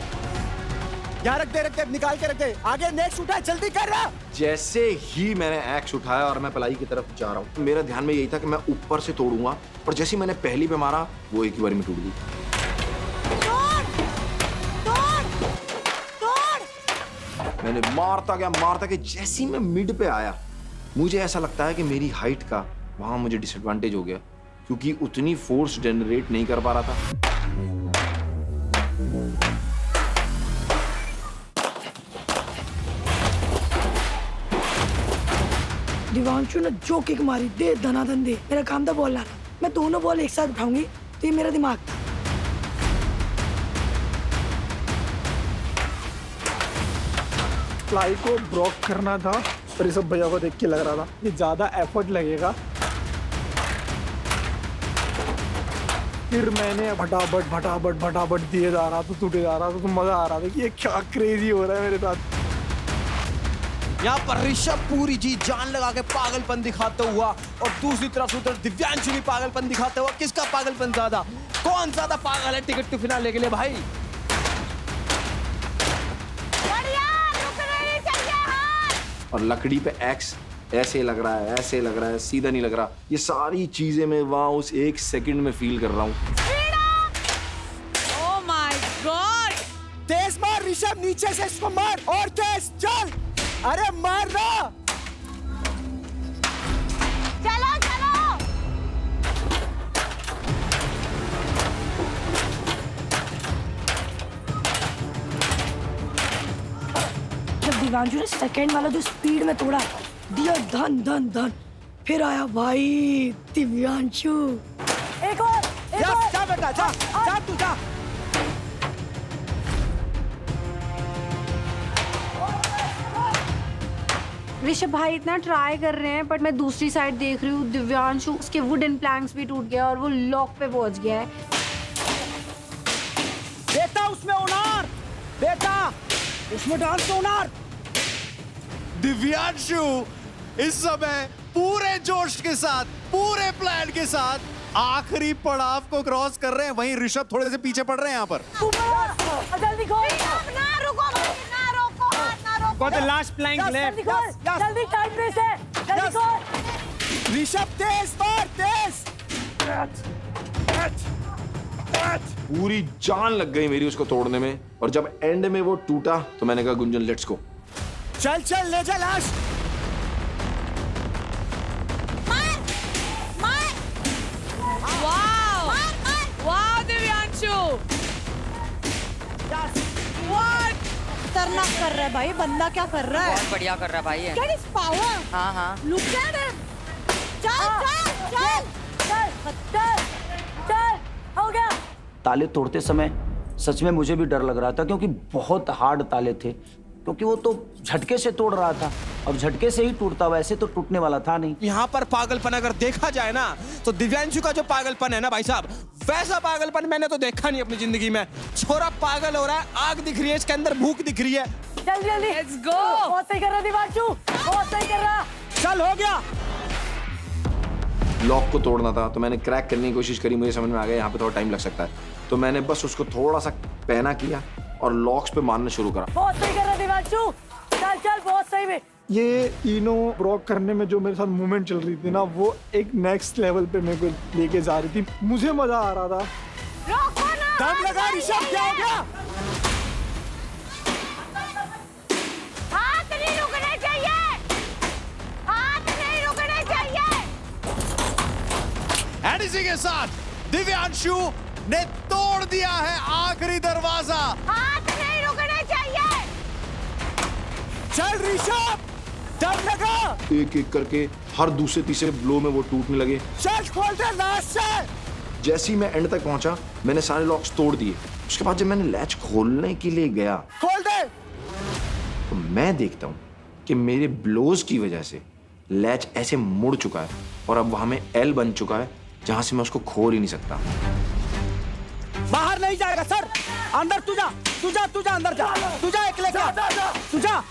यहाँ रख दे निकाल के रख दे। आगे नेक्स्ट उठा, जल्दी कर रहा। जैसे ही मैंने एक्स उठाया और मैं पलाई की तरफ जा रहा हूँ, मेरा ध्यान में यही था कि मैं ऊपर से तोड़ूंगा, और जैसे ही मैंने पहली पे मारा वो एक ही बारी में टूट गई। मैंने मारता कि जैसे ही मैं मिड पे आया, मुझे ऐसा लगता है कि मेरी हाइट का वहां मुझे डिसएडवांटेज हो गया, क्योंकि उतनी फोर्स जनरेट नहीं कर पा रहा था। दिव्यांशु ने जो किक मारी, दे धनाधन दे। मेरा काम था बॉल लाना, मैं दोनों बॉल एक साथ उठाऊंगी, तो ये मेरा दिमाग था। फ्लाई को ब्लॉक करना था, पर ये सब भैया को देख के लग रहा था ये ज्यादा एफर्ट लगेगा। फिर मैंने फटाफट दिए जा रहा था, टूटे जा रहा था, तो मजा आ रहा था कि ये क्या क्रेजी हो रहा है मेरे साथ। यहाँ पर ऋषभ पूरी जी जान लगा के पागलपन दिखाता हुआ, और दूसरी तरफ उधर दिव्यांशु भी पागलपन दिखाता हुआ। किसका पागलपन ज्यादा, कौन ज्यादा पागल है टिकट टू फिनाले के लिए भाई? और लकड़ी पे एक्स ऐसे लग रहा है, ऐसे लग रहा है, सीधा नहीं लग रहा। ये सारी चीजें मैं वहां उस एक सेकंड में फील कर रहा हूँ। Oh my God! तेज मार ऋषभ, नीचे से इसको मार, और तेज चल। अरे मार ना। चलो चलो। जब दिव्यांशु ने सेकंड वाला जो स्पीड में तोड़ा, दिया धन धन धन, फिर आया भाई दिव्यांशु। एक और जा बेटा, जा तू जा। ऋषभ भाई इतना ट्राई कर रहे हैं, बट मैं दूसरी साइड देख रही हूँ, दिव्यांशु उसके वुडन प्लैंक्स भी टूट गया और वो लॉक पे पहुंच गया है। बेटा उसमें उनार, बेटा उसमें डाल के उनार। दिव्यांशु इस समय पूरे जोश के साथ, पूरे प्लान के साथ आखिरी पड़ाव को क्रॉस कर रहे हैं। वहीं ऋषभ थोड़े से पीछे पड़ रहे हैं यहाँ पर। जल्दी खोल, ना रुको, ना रोको, ना रोको। Got the last plank left. जल्दी टाइम पे से, जल्दी खोल। ऋषभ तेज मार, तेज। पूरी जान लग गई मेरी उसको तोड़ने में, और जब एंड में वो टूटा तो मैंने कहा गुंजन लेट्स गो। चल चल ले जा लाश। वाह दिव्यांशु, खतरनाक कर रहा है भाई, बंदा क्या कर रहा है? बहुत बढ़िया कर रहा है भाई ये। Get his power. हाँ हाँ। Look at him. चल, हो गया। ताले तोड़ते समय सच में मुझे भी डर लग रहा था, क्योंकि बहुत हार्ड ताले थे, क्योंकि वो तो झटके से तोड़ रहा था। अब झटके से ही टूटता, वैसे तो टूटने वाला था नहीं। यहाँ पर पागलपन अगर देखा जाए ना, तो दिव्यांशु का जो पागलपन है ना भाई साहब, वैसा पागलपन मैंने तो देखा नहीं अपनी जिंदगी में। छोरा पागल हो रहा है, आग दिख रही है इसके अंदर, भूख दिख रही है। जल्दी जल्दी, लेट्स गो। बहुत सही कर रहा दिव्यांशु, बहुत सही कर रहा। चल हो गया। लॉक को तोड़ना था तो मैंने क्रैक करने की कोशिश करी, मुझे समझ में आ गया यहाँ पे थोड़ा टाइम लग सकता है, तो मैंने बस उसको थोड़ा सा पहना किया और लॉक्स पे मारना शुरू करा। बहुत सही कर रहा दिव्यांशु, चल चल, बहुत सही में। ये तीनों ब्लॉक करने में जो मेरे साथ मूवमेंट चल रही थी ना, वो एक नेक्स्ट लेवल पे मेरे को लेके जा रही थी। मुझे मजा आ रहा था। रोको ना, दम लगा ऋषभ, क्या हो गया? हाथ नहीं रुकने चाहिए, हाथ नहीं रुकने चाहिए। एंड इसी के साथ दिव्यांशु ने तोड़ दिया है आखिरी दरवाजा। हाथ नहीं रुकने चाहिए। चल ऋषभ, दम लगा। एक एक करके हर दूसरे तीसरे ब्लो में वो टूटने लगे। चल खोल दे लास्ट से। जैसे ही मैं एंड तक पहुंचा, मैंने सारे लॉक्स तोड़ दिए। उसके बाद जब मैंने लैच खोलने के लिए गया, खोल दे, तो मैं देखता हूँ कि मेरे ब्लोज की वजह से लैच ऐसे मुड़ चुका है, और अब वहां में एल बन चुका है जहां से मैं उसको खोल ही नहीं सकता। बाहर नहीं जाएगा सर, अंदर तू जा, तू जा, तू जा, अंदर जा, तू जा, एक लेके तू जा।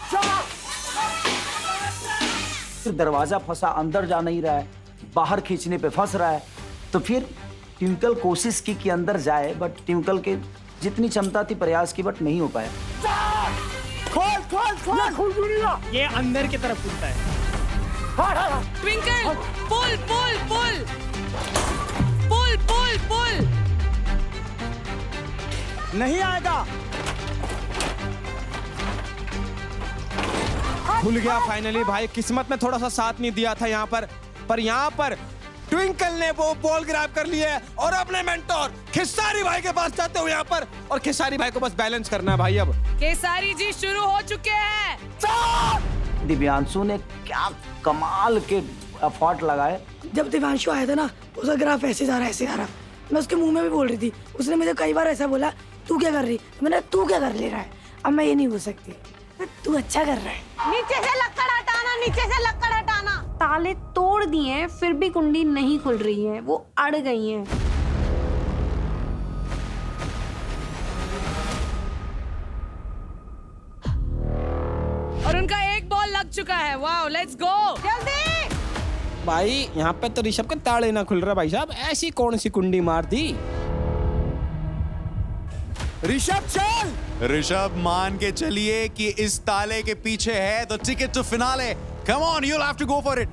फिर दरवाजा फंसा, अंदर जा नहीं रहा है, बाहर खींचने पे फंस रहा है। तो फिर ट्विंकल कोशिश की कि अंदर जाए, बट ट्विंकल के जितनी क्षमता थी प्रयास की, बट नहीं हो पाया। खोल खोल खोल खोल दुनिया। ये अंदर की तरफ कूदता है। ट्विंकल पुल पुल पुल पुल पुल पुल। नहीं आएगा। खुल गया फाइनली भाई। किस्मत ने थोड़ा सा साथ नहीं दिया था यहाँ पर यहाँ पर ट्विंकल ने वो बॉल ग्रैब कर लिया है और अपने मेंटोर खेसारी भाई के पास जाते हुए यहाँ पर, और खेसारी भाई को बस बैलेंस करना है भाई। अब केसारी जी शुरू हो चुके हैं। दिव्यांशु ने क्या कमाल के एफर्ट लगाए। जब दिव्यांशु आया था ना, उसका ग्राफ ऐसे जा रहा। मैं उसके मुंह में भी बोल रही थी, उसने मुझे कई बार ऐसा बोला, तू क्या कर रही? मैंने तू क्या कर ले रहा है? अब मैं ये नहीं बोल सकती, तू अच्छा कर रहा है। नीचे से लक्कड़ हटाना, नीचे से लक्कड़ हटाना। ताले तोड़ दिए हैं, फिर भी कुंडी नहीं खुल रही है, वो अड़ गई हैं। और उनका एक बॉल लग चुका है। वाओ, लेट्स गो जल्दी। भाई यहाँ पे तो ऋषभ के ताले ना खुल रहा भाई साहब। ऐसी कौन सी कुंडी मार दी? ऋषभ चल। ऋषभ मान के चलिए कि इस ताले के पीछे है the ticket to finale. Come on, you will have to go for it.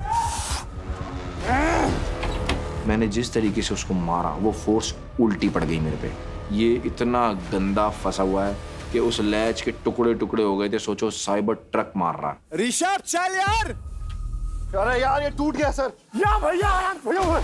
मैंने जिस तरीके से उसको मारा, वो फोर्स उल्टी पड़ गई मेरे पे। ये इतना गंदा फंसा हुआ है कि उस लैच के टुकड़े टुकड़े हो गए थे। सोचो साइबर ट्रक मार रहा। ऋषभ चल यार। अरे यार ये टूट गया सर। या भैया भैया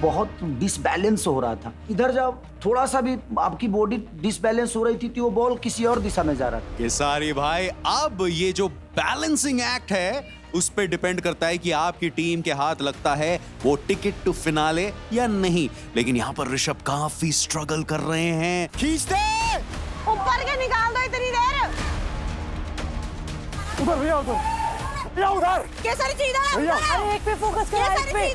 बहुत डिसबैलेंस हो रहा था। इधर जब थोड़ा सा भी आपकी बॉडी डिसबैलेंस हो रही थी तो वो बॉल किसी और दिशा में जा रहा था। केसारी भाई, अब ये जो बैलेंसिंग एक्ट है उस पे डिपेंड करता है कि आपकी टीम के हाथ लगता है वो टिकट टू फिनाले या नहीं। लेकिन यहाँ पर ऋषभ काफी स्ट्रगल कर रहे हैं। खींच दे। ऊपर के निकाल दो इतनी देर। उधर भैया, उधर भैया, उधर। केसरी जी इधर भैया। आओ। अरे एक पे फोकस करो, एक पे।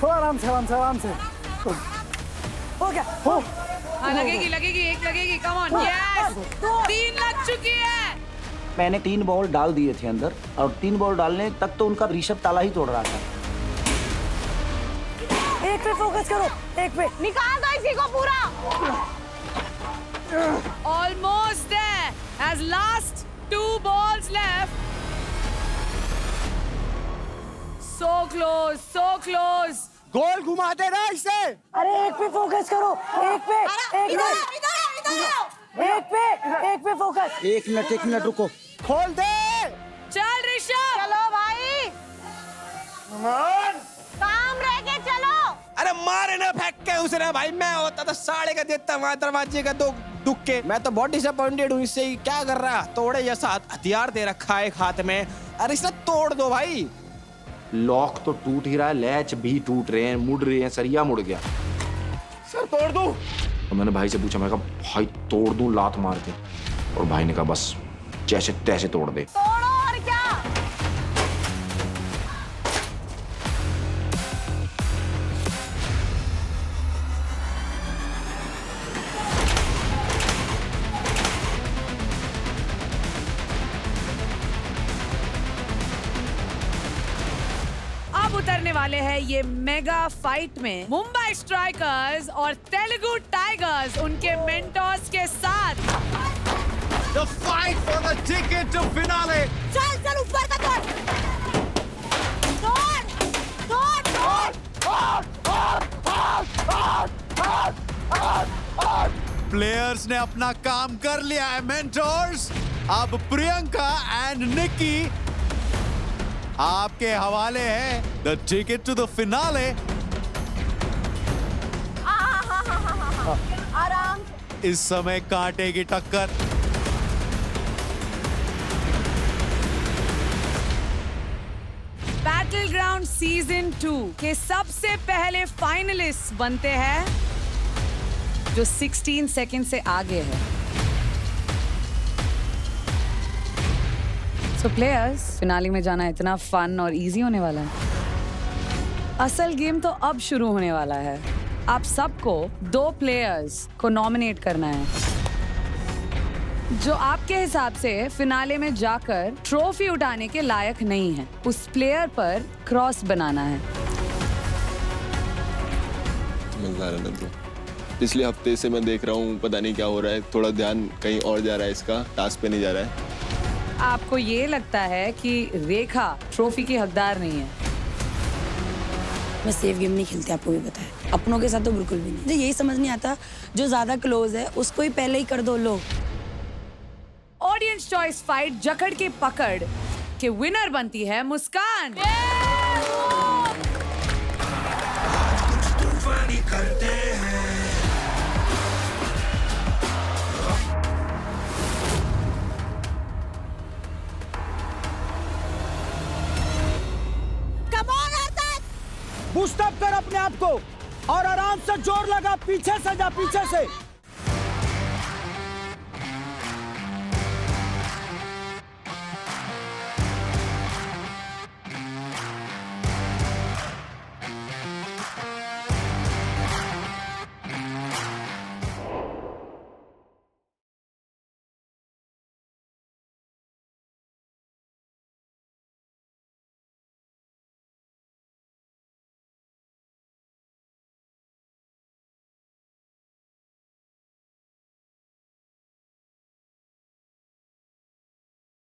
थोड़ा आराम से आराम से आराम से। हो गया। हो। हाँ, लगेगी एक लगेगी। Come on, yes. 3 लग चुकी है। मैंने 3 बॉल डाल दिए थे अंदर, और 3 बॉल डालने तक तो उनका ऋषभ ताला ही तोड़ रहा था। एक पे फोकस करो, एक पे। निकाल दो इसी को पूरा। Almost there. As last 2 balls left. So close, so close. गोल घुमा दे ना इसे। अरे एक पे फोकस करो, एक पे, एक पे फोकस। 1 मिनट रुको। खोल दे। चल ऋषभ। चलो भाई, काम रह के चलो। अरे मारे ना, फेंक के उसे ना भाई। मैं होता तो साढ़े का देता वहां दरवाजे का दुख के। मैं तो बहुत डिसअपॉइंटेड हूँ इससे। ही क्या कर रहा? तोड़े जैसा हथियार दे रखा है एक हाथ में। अरे इसे तोड़ दो भाई। लॉक तो टूट ही रहा है, लैच भी टूट रहे हैं, मुड़ रहे हैं, सरिया मुड़ गया। सर तोड़ दूं? तो मैंने भाई से पूछा, मैं कहा भाई तोड़ दूं लात मार के? और भाई ने कहा बस जैसे तैसे तोड़ दे। तोड़ो और क्या। अब उतरने वाले हैं ये मेगा फाइट में मुंबई स्ट्राइकर्स और तेलुगु टाइगर्स उनके मेंटोर्स के साथ। The fight for the ticket to finale. चल ऊपर का प्लेयर्स ने अपना काम कर लिया है मेंटोर्स। अब प्रियंका एंड निकी आपके हवाले है the ticket to the finale. आराम। इस समय कांटे की टक्कर। बैटल ग्राउंड सीजन 2 के सबसे पहले फाइनलिस्ट बनते हैं जो 16 सेकंड से आगे है। सो प्लेयर्स, फिनाले में जाना इतना फन और इजी होने वाला है। असल गेम तो अब शुरू होने वाला है। आप सबको 2 प्लेयर्स को नॉमिनेट करना है जो आपके हिसाब से फिनाले में जाकर ट्रॉफी उठाने के लायक नहीं है। उस प्लेयर पर क्रॉस बनाना है। पिछले हफ्ते से मैं देख रहा हूँ, पता नहीं क्या हो रहा है, थोड़ा ध्यान कहीं और जा रहा है, इसका टास्क पे नहीं जा रहा है। आपको ये लगता है कि रेखा ट्रॉफी की हकदार नहीं है? मैं सेफ गेम नहीं खेलती, आपको भी पता है। अपनों के साथ तो बिल्कुल भी नहीं। मुझे यही समझ नहीं आता, जो ज्यादा क्लोज है उसको ही पहले ही कर दो लोग। ऑडियंस चॉइस फाइट जकड़ के पकड़ के विनर बनती है मुस्कान। बूस्ट अप कर अपने आप को और आराम से जोर लगा, पीछे से जा, पीछे से